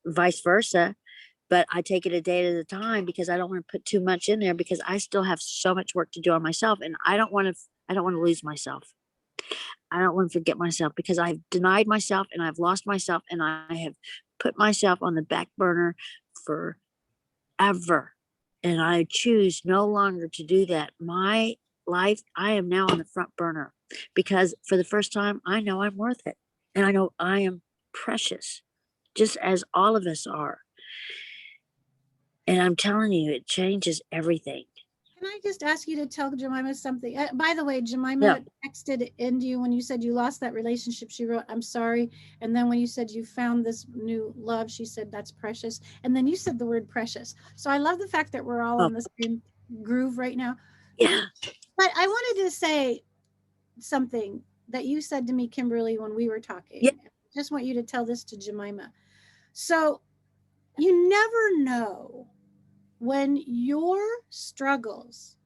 vice versa, but I take it a day at a time, because I don't want to put too much in there, because I still have so much work to do on myself. And I don't want to lose myself. I don't want to forget myself, because I've denied myself and I've lost myself, and I have put myself on the back burner forever. And I choose no longer to do that. My life, I am now on the front burner, because for the first time, I know I'm worth it. And I know I am precious, just as all of us are. And I'm telling you, it changes everything.
Can I just ask you to tell Jemima something? By the way, Jemima texted into you when you said you lost that relationship. She wrote, I'm sorry. And then when you said you found this new love, she said, that's precious. And then you said the word precious. So I love the fact that we're all on the same groove right now.
Yeah.
But I wanted to say something that you said to me, Kimberly, when we were talking.
Yeah.
I just want you to tell this to Jemima. So you never know when your struggles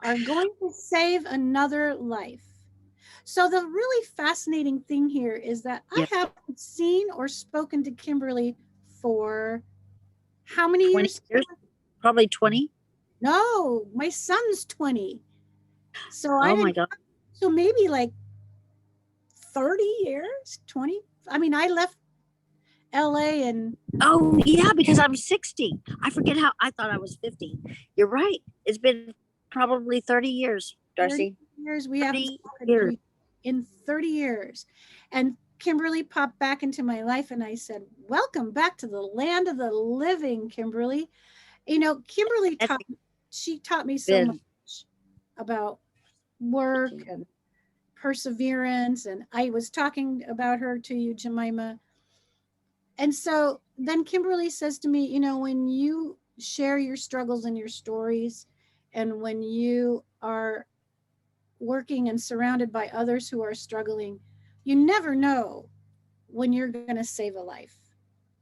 are going to save another life. So the really fascinating thing here is that I haven't seen or spoken to Kimberly for how many years?
Probably 20.
No, my son's 20. So
my God.
So maybe like 30 years, 20. I mean, I left LA and
oh yeah, because I'm 60. I forget how I thought I was 50. You're right. It's been probably 30 years, Darcy.
30 years we haven't spoken in 30 years. And Kimberly popped back into my life, and I said, welcome back to the land of the living, Kimberly. You know, Kimberly taught me so much about work and perseverance. And I was talking about her to you, Jemima. And so then Kimberly says to me, you know, when you share your struggles and your stories, and when you are working and surrounded by others who are struggling, you never know when you're going to save a life,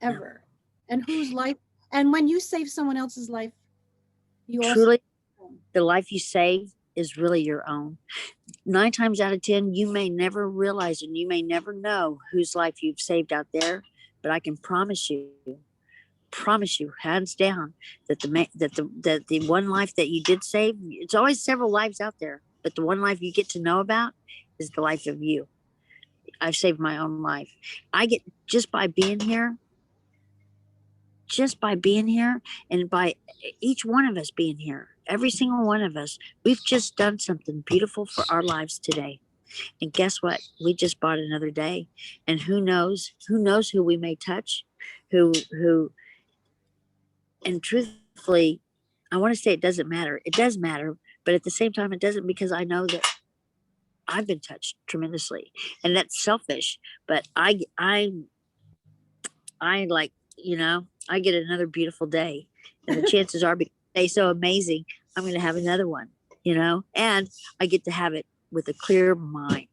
ever. and whose life, and when you save someone else's life, you
Truly,
also,
the life you save is really your own. 9 times out of 10, you may never realize and you may never know whose life you've saved out there, but I can promise you, hands down, that the one life that you did save, it's always several lives out there, but the one life you get to know about is the life of you. I've saved my own life. I get, just by being here, and by each one of us being here, every single one of us, we've just done something beautiful for our lives today. And guess what? We just bought another day. And who knows who we may touch, who, and truthfully, I want to say it doesn't matter. It does matter, but at the same time, it doesn't, because I know that I've been touched tremendously, and that's selfish. But I like, I get another beautiful day, and the chances are, because they're so amazing, I'm going to have another one, and I get to have it with a clear mind.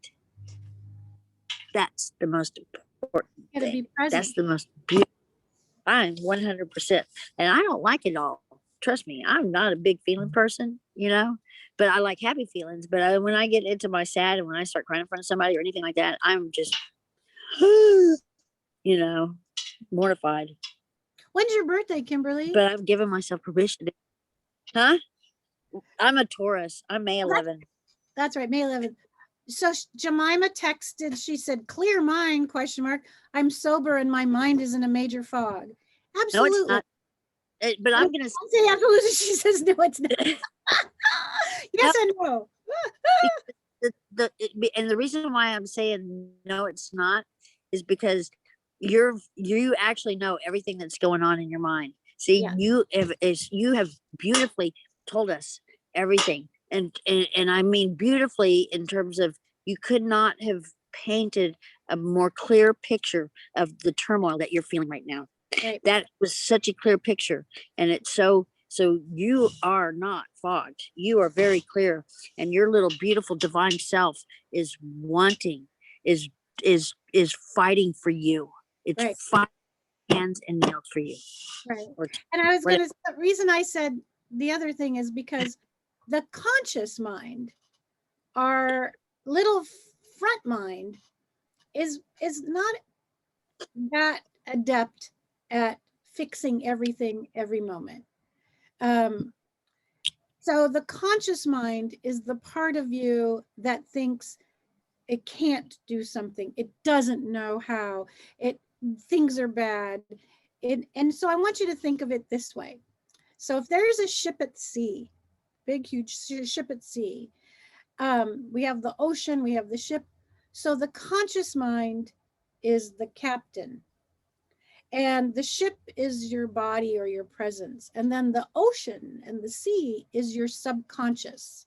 That's the most important thing. That's the most beautiful. I'm 100%, and I don't like it all. Trust me, I'm not a big feeling person, but I like happy feelings. But when I get into my sad, and when I start crying in front of somebody or anything like that, I'm just, mortified.
When's your birthday, Kimberly?
But I've given myself permission. Huh? I'm a Taurus. I'm May 11th.
That's right, May 11th. So Jemima texted, she said, clear mind, ? I'm sober and my mind is in a major fog. Absolutely.
No, it's not. But I'm going to
say absolutely. She says, no, it's not. Yes and no.
And the reason why I'm saying no, it's not, is because you actually know everything that's going on in your mind. See, you have beautifully told us everything. And I mean beautifully, in terms of, you could not have painted a more clear picture of the turmoil that you're feeling right now.
Right.
That was such a clear picture, and it's so you are not fogged. You are very clear, and your little beautiful divine self is wanting, is fighting for you. It's
right.
fighting hands and nails for you.
Right. And I was going to, the reason I said the other thing is because the conscious mind, our little front mind, is not that adept at fixing everything every moment. So the conscious mind is the part of you that thinks it can't do something. It doesn't know how. Things are bad. And so I want you to think of it this way. So if there's a ship at sea, big, huge ship at sea, we have the ocean, we have the ship. So the conscious mind is the captain. And the ship is your body or your presence. And then the ocean and the sea is your subconscious.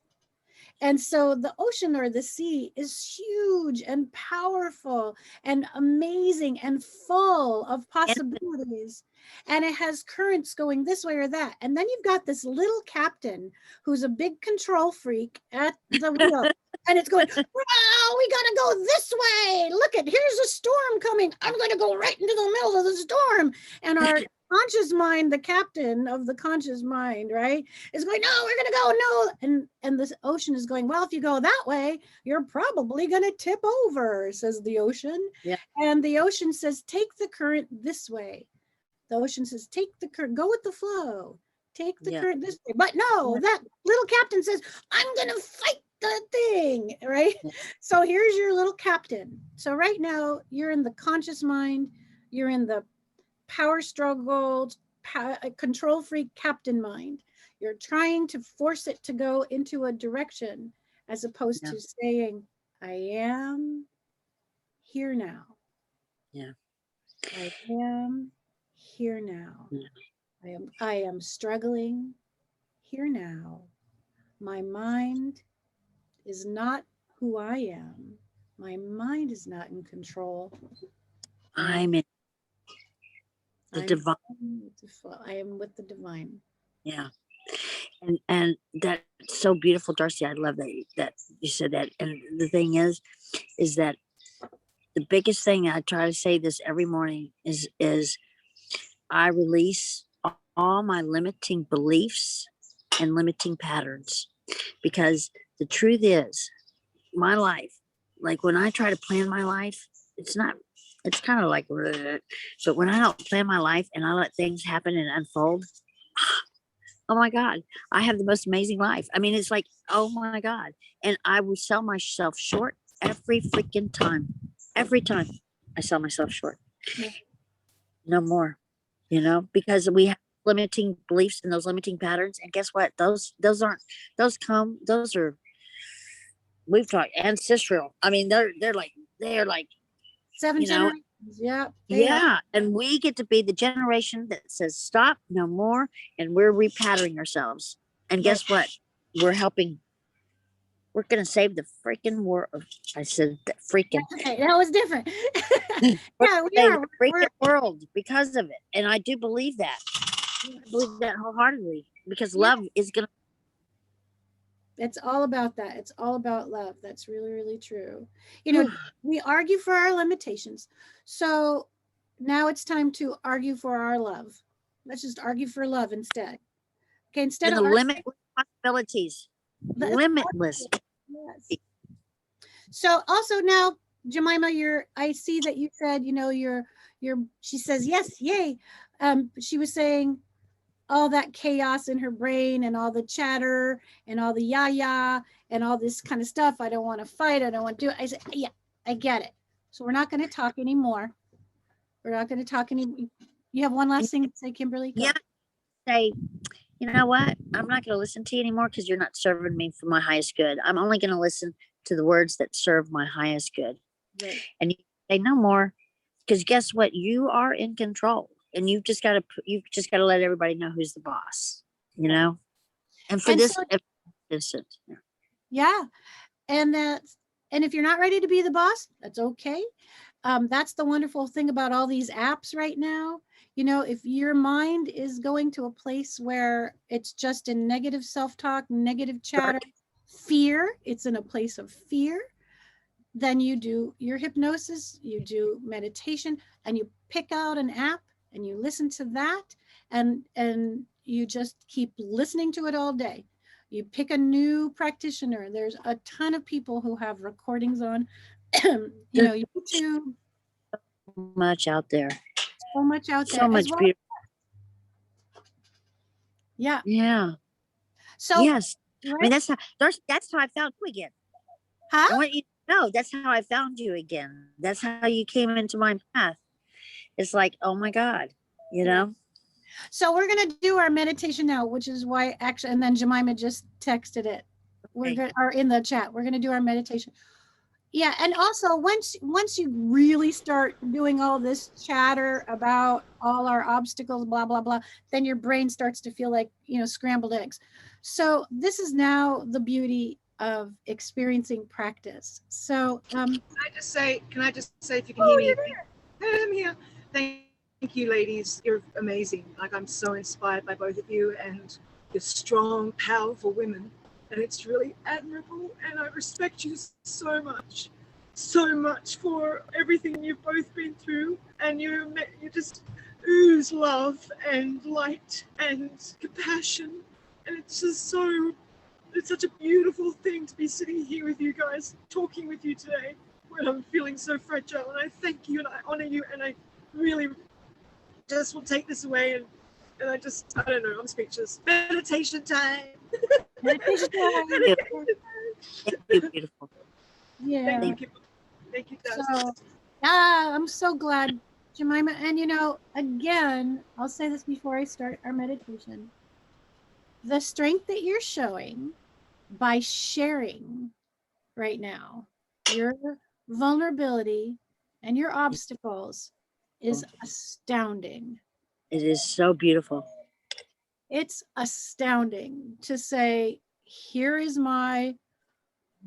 And so the ocean or the sea is huge and powerful and amazing and full of possibilities. And it has currents going this way or that. And then you've got this little captain who's a big control freak at the wheel. And it's going, wow, we got to go this way. Look, here's a storm coming. I'm going to go right into the middle of the storm. And our conscious mind, the captain of the conscious mind, right, is going, no, we're going to go, no. And the ocean is going, well, if you go that way, you're probably going to tip over, says the ocean.
Yeah.
And the ocean says, take the current this way. The ocean says, take the current, go with the flow. Take the current this way. But no, that little captain says, I'm going to fight the thing, right? So here's your little captain. So right now you're in the conscious mind, you're in the power struggle, control freak captain mind. You're trying to force it to go into a direction as opposed to saying, I am here now.
Yeah.
I am here now.
Yeah.
I am struggling here now. My mind is not who I am. My mind is not in control.
I'm in the divine.
I am with the divine.
Yeah. And that's so beautiful, Darcy. I love that you said that. And the thing is that the biggest thing, I try to say this every morning, is I release all my limiting beliefs and limiting patterns, because the truth is, my life, like when I try to plan my life, it's kind of like, but when I don't plan my life and I let things happen and unfold, oh my God, I have the most amazing life. I mean, it's like, oh my God. And I will sell myself short every freaking time. Every time I sell myself short.
Yeah.
No more, because we have limiting beliefs and those limiting patterns. And guess what? Those are, we've talked ancestral. I mean, they're like
7
you know,
generations. Yeah. They are.
yeah. And we get to be the generation that says, stop, no more. And we're repatterning ourselves. And guess what? We're going to save the freaking world. I said freaking.
Okay, that was different.
Yeah, we
are.
the freaking world because of it. And I do believe that. I believe that wholeheartedly, because love is going to.
It's all about that. It's all about love. That's really, really true. We argue for our limitations. So now it's time to argue for our love. Let's just argue for love instead. Okay, instead
and
of
the limitless possibilities. Limitless.
Yes. So also now, Jemima, I see that you said, she says, yes, yay. She was saying all that chaos in her brain and all the chatter and all the yah and all this kind of stuff. I don't want to fight. I don't want to do it. I said, yeah, I get it. So we're not going to talk anymore. We're not going to talk anymore. You have one last thing to say, Kimberly? Go.
Yeah. Say, you know what? I'm not going to listen to you anymore because you're not serving me for my highest good. I'm only going to listen to the words that serve my highest good.
Right.
And you say no more, because guess what? You are in control, and you've just got to let everybody know who's the boss, And for this instant.
Yeah. And if you're not ready to be the boss, that's okay. That's the wonderful thing about all these apps right now. If your mind is going to a place where it's just in negative self-talk, negative chatter, fear, it's in a place of fear, then you do your hypnosis, you do meditation, and you pick out an app and you listen to that, and you just keep listening to it all day. You pick a new practitioner. There's a ton of people who have recordings on YouTube.
Much out there.
So much out there.
So much beautiful.
Yeah.
Yeah.
So
yes.
Right?
I mean, that's how I found you again.
Huh?
I want you to know that's how I found you again. That's how you came into my path. It's like, oh my God,
So we're going to do our meditation now, which is why actually, and then Jemima just texted it. We're going or in the chat. We're going to do our meditation. Yeah, and also once you really start doing all this chatter about all our obstacles, blah blah blah, then your brain starts to feel like scrambled eggs. So this is now the beauty of experiencing practice. So
Can I just say if you can hear me? I'm here. Thank you, ladies. You're amazing. Like, I'm so inspired by both of you, and you're strong, powerful women. And it's really admirable, and I respect you so much for everything you've both been through, and you just ooze love and light and compassion, and it's such a beautiful thing to be sitting here with you guys, talking with you today when I'm feeling so fragile. And I thank you and I honor you, and I really just will take this away, and I don't know, I'm speechless. Meditation time.
meditation time.
Thank you, beautiful.
Yeah.
Thank you, Darcy.
So, I'm so glad, Jemima. And again, I'll say this before I start our meditation. The strength that you're showing by sharing right now, your vulnerability and your obstacles is astounding.
It is so beautiful.
It's astounding to say, here is my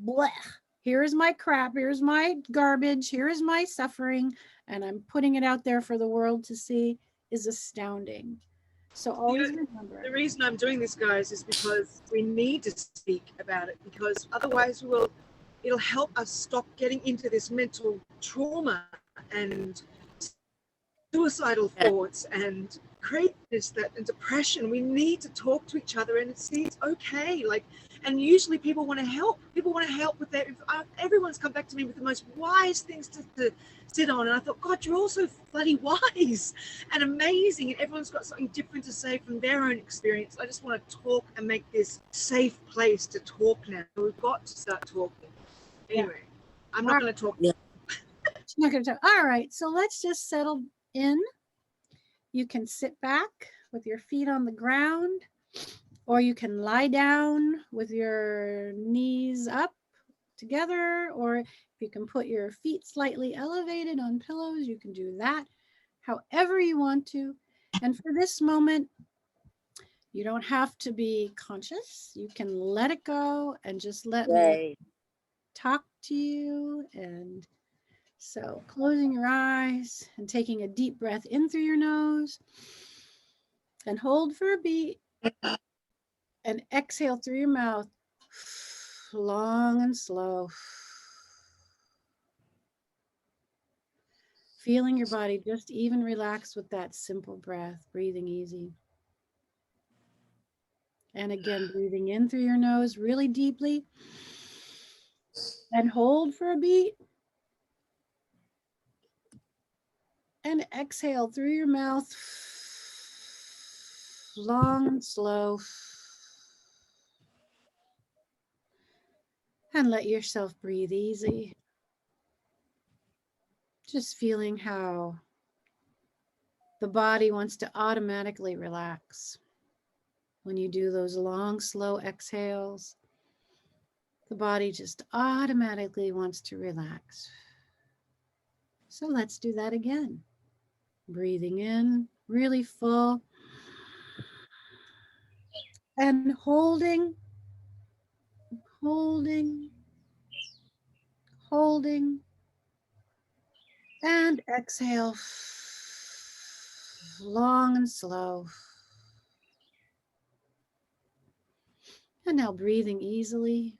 blech. Here is my crap, here's my garbage, here is my suffering, and I'm putting it out there for the world to see, is astounding. So always remember.
The reason I'm doing this, guys, is because we need to speak about it, because otherwise it'll help us stop getting into this mental trauma and suicidal thoughts and create this, that, and depression. We need to talk to each other and see it's okay. Like, and usually people want to help. People want to help with that. Everyone's come back to me with the most wise things to sit on. And I thought, God, you're all so bloody wise and amazing. And everyone's got something different to say from their own experience. I just want to talk and make this safe place to talk now. We've got to start talking. Anyway, I'm not going to talk.
She's not going to talk. All right. So let's just settle in. You can sit back with your feet on the ground, or you can lie down with your knees up together, or if you can put your feet slightly elevated on pillows, you can do that however you want to. And for this moment, you don't have to be conscious. You can let it go and just let me talk to you. And so closing your eyes and taking a deep breath in through your nose and hold for a beat and exhale through your mouth, long and slow. Feeling your body just even relax with that simple breath, breathing easy. And again, breathing in through your nose really deeply and hold for a beat. And exhale through your mouth, long and slow. And let yourself breathe easy. Just feeling how the body wants to automatically relax. When you do those long, slow exhales, the body just automatically wants to relax. So let's do that again. Breathing in really full and holding, holding, holding, and exhale long and slow. And now breathing easily.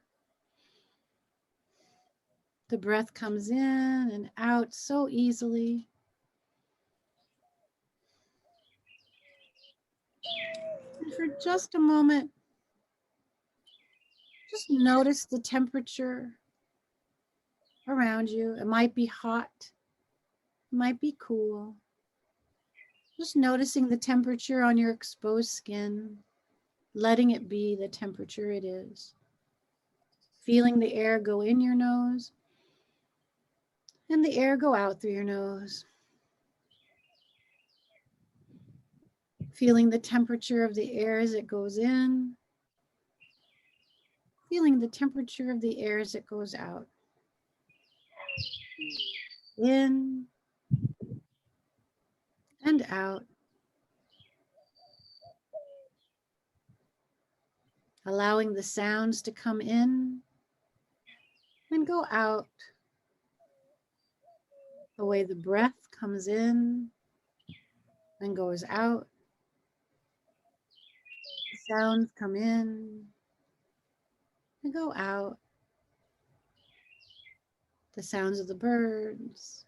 The breath comes in and out so easily. And for just a moment, just notice the temperature around you. It might be hot, it might be cool. Just noticing the temperature on your exposed skin, letting it be the temperature it is. Feeling the air go in your nose and the air go out through your nose. Feeling the temperature of the air as it goes in. Feeling the temperature of the air as it goes out. In and out. Allowing the sounds to come in and go out. The way the breath comes in and goes out. The sounds come in and go out. The sounds of the birds,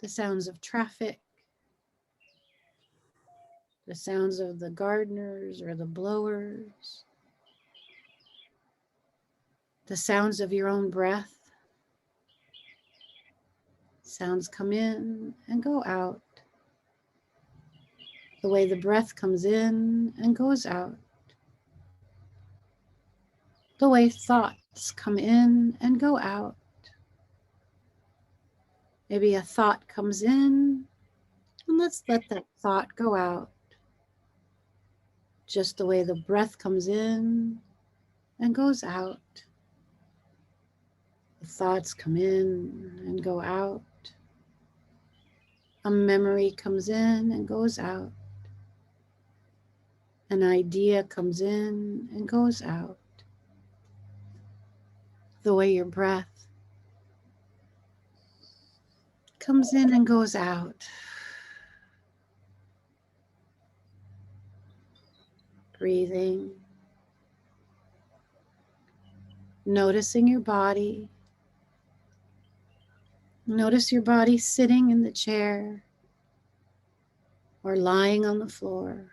the sounds of traffic, the sounds of the gardeners or the blowers, the sounds of your own breath. Sounds come in and go out. The way the breath comes in and goes out. The way thoughts come in and go out. Maybe a thought comes in, and let's let that thought go out. Just the way the breath comes in and goes out. The thoughts come in and go out. A memory comes in and goes out. An idea comes in and goes out. The way your breath comes in and goes out. Breathing. Noticing your body. Notice your body sitting in the chair or lying on the floor.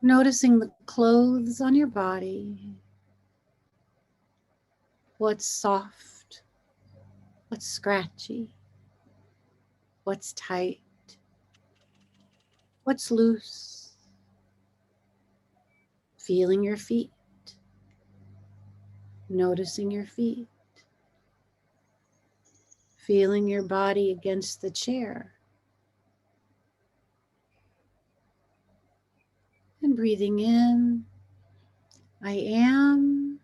Noticing the clothes on your body, what's soft, what's scratchy, what's tight, what's loose. Feeling your feet, noticing your feet, feeling your body against the chair, and breathing in, I am,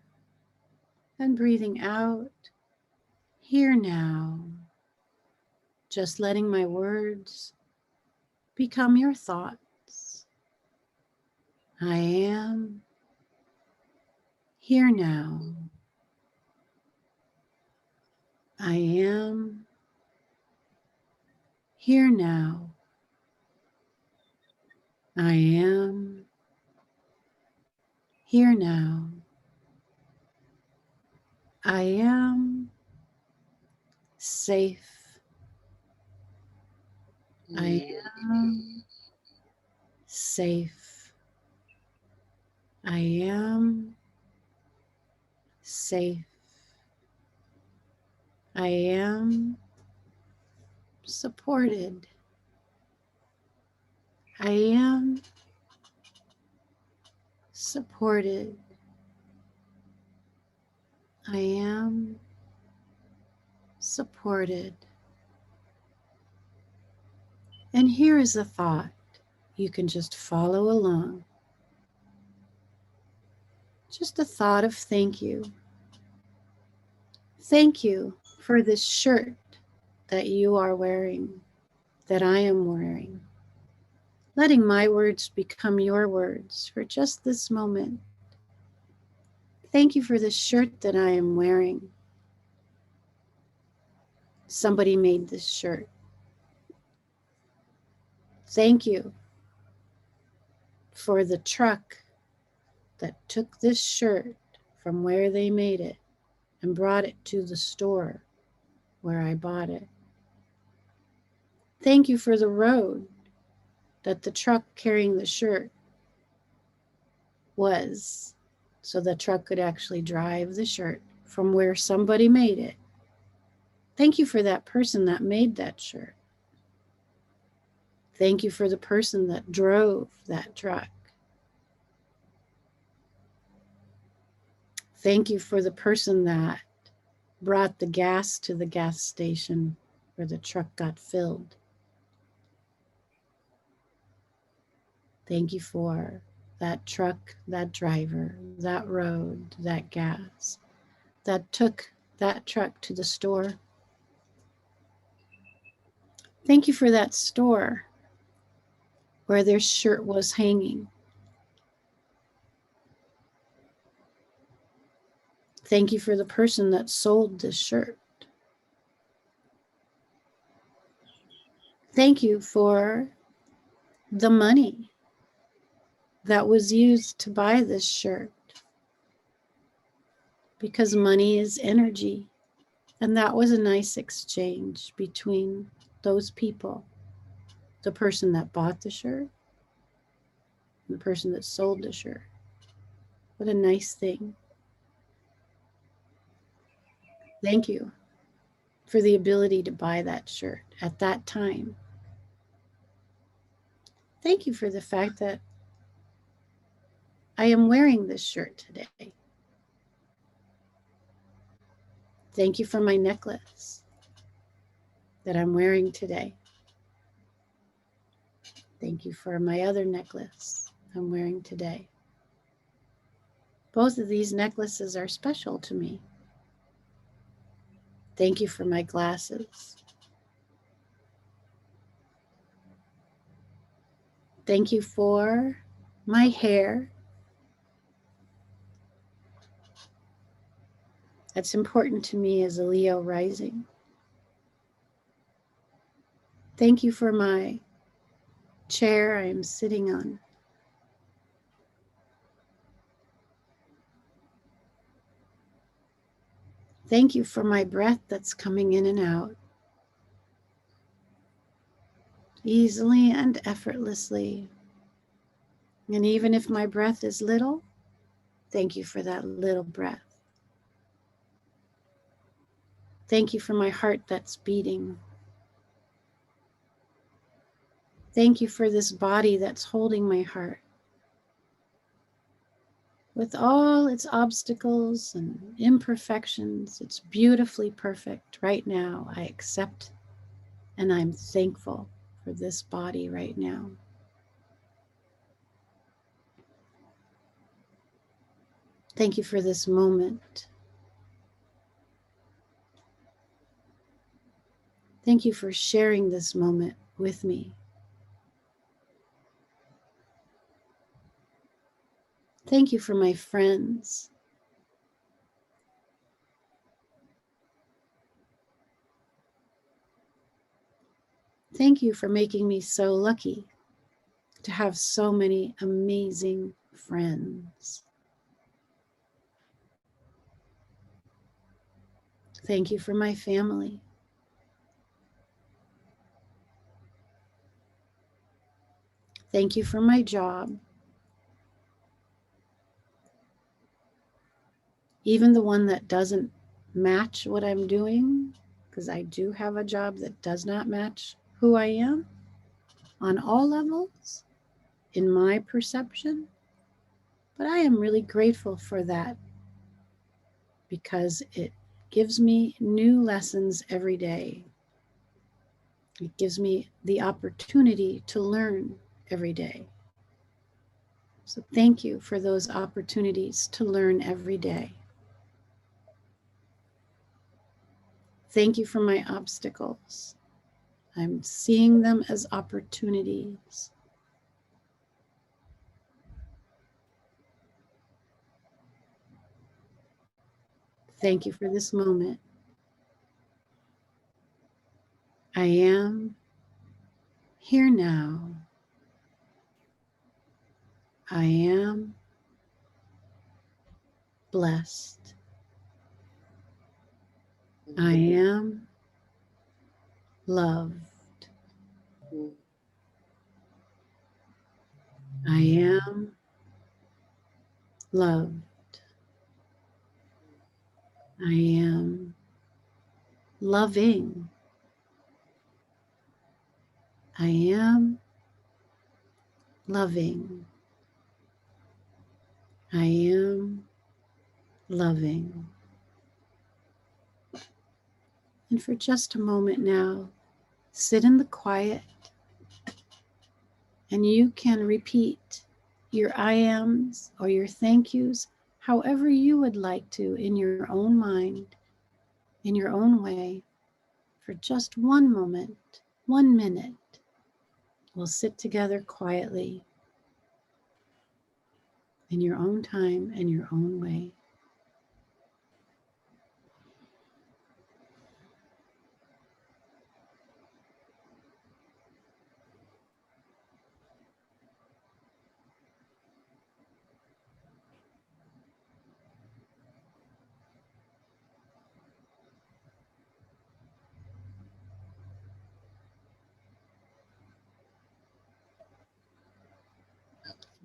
and breathing out, here now, just letting my words become your thoughts. I am, here now. I am, here now. I am, here now. I am safe. I am safe. I am safe. I am supported. I am supported. I am supported. And here is a thought. You can just follow along. Just a thought of thank you. Thank you for this shirt that you are wearing, that I am wearing. Letting my words become your words for just this moment. Thank you for this shirt that I am wearing. Somebody made this shirt. Thank you for the truck that took this shirt from where they made it and brought it to the store where I bought it. Thank you for the road that the truck carrying the shirt was, so the truck could actually drive the shirt from where somebody made it. Thank you for that person that made that shirt. Thank you for the person that drove that truck. Thank you for the person that brought the gas to the gas station where the truck got filled. Thank you for that truck, that driver, that road, that gas that took that truck to the store. Thank you for that store where their shirt was hanging. Thank you for the person that sold this shirt. Thank you for the money that was used to buy this shirt, because money is energy, and that was a nice exchange between those people, the person that bought the shirt and the person that sold the shirt. What a nice thing. Thank you for the ability to buy that shirt at that time. Thank you for the fact that I am wearing this shirt today. Thank you for my necklace that I'm wearing today. Thank you for my other necklace I'm wearing today. Both of these necklaces are special to me. Thank you for my glasses. Thank you for my hair. That's important to me as a Leo rising. Thank you for my chair I am sitting on. Thank you for my breath that's coming in and out. easily and effortlessly. And even if my breath is little, thank you for that little breath. Thank you for my heart that's beating. Thank you for this body that's holding my heart. With all its obstacles and imperfections, it's beautifully perfect right now. I accept and I'm thankful for this body right now. Thank you for this moment. Thank you for sharing this moment with me. Thank you for my friends. Thank you for making me so lucky to have so many amazing friends. Thank you for my family. Thank you for my job. Even the one that doesn't match what I'm doing, because I do have a job that does not match who I am on all levels in my perception. But I am really grateful for that because it gives me new lessons every day. It gives me the opportunity to learn every day. So thank you for those opportunities to learn every day. Thank you for my obstacles. I'm seeing them as opportunities. Thank you for this moment. I am here now. I am blessed. I am loved. I am loved. I am loving. I am loving. I am loving. And for just a moment now, sit in the quiet and you can repeat your I ams or your thank yous however you would like to in your own mind, in your own way, for just one moment, 1 minute. We'll sit together quietly in your own time and your own way.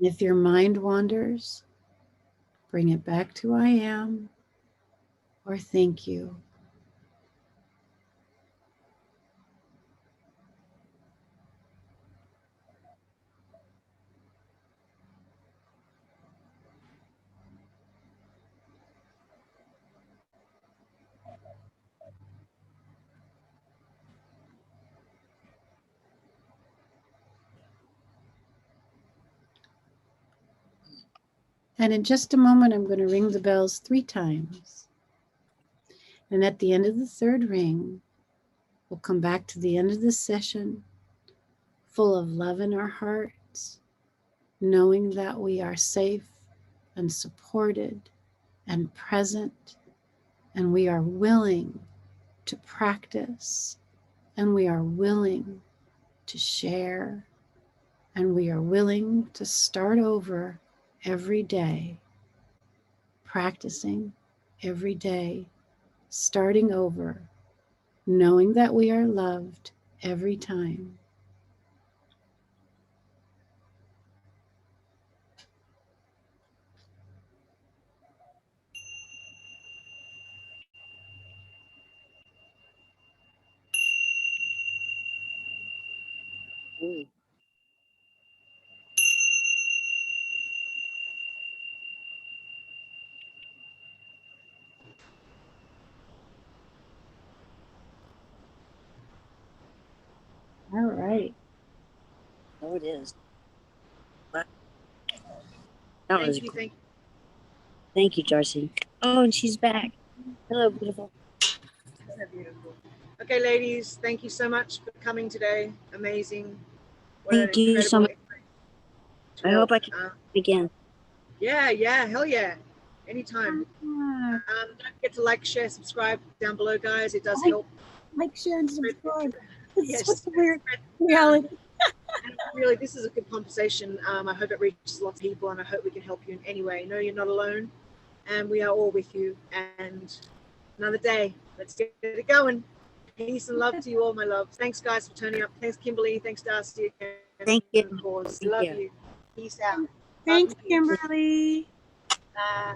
If your mind wanders, bring it back to I am or thank you. And in just a moment, I'm going to ring the bells 3 times. And at the end of the 3rd ring, we'll come back to the end of the session full of love in our hearts, knowing that we are safe and supported and present, and we are willing to practice, and we are willing to share, and we are willing to start over every day, practicing every day, starting over, knowing that we are loved every time.
Ooh. All right. Oh, it is. Wow. That was
Thank you. Thank you.
Thank you, Darcy. Oh, and she's back. Hello, beautiful.
So beautiful. Okay, ladies, thank you so much for coming today. Amazing. What
Thank
an
you so much.
incredible
I hope I can again.
Yeah, hell yeah. Anytime.
Ah,
Don't forget to like, share, subscribe down below, guys. It does
Like-
help.
like, share, and subscribe. It's
Yes.
such a weird reality.
And really, this is a good conversation. I hope it reaches lots of people, and I hope we can help you in any way. No, you're not alone, and we are all with you. And another day. Let's get it going. Peace and love to you all, my loves. Thanks, guys, for turning up. Thanks, Kimberly. Thanks, Darcy. Again.
Thank you.
Of course.
Thank
love
you.
you. Peace out.
Thanks,
Love and peace.
Kimberly.
Bye.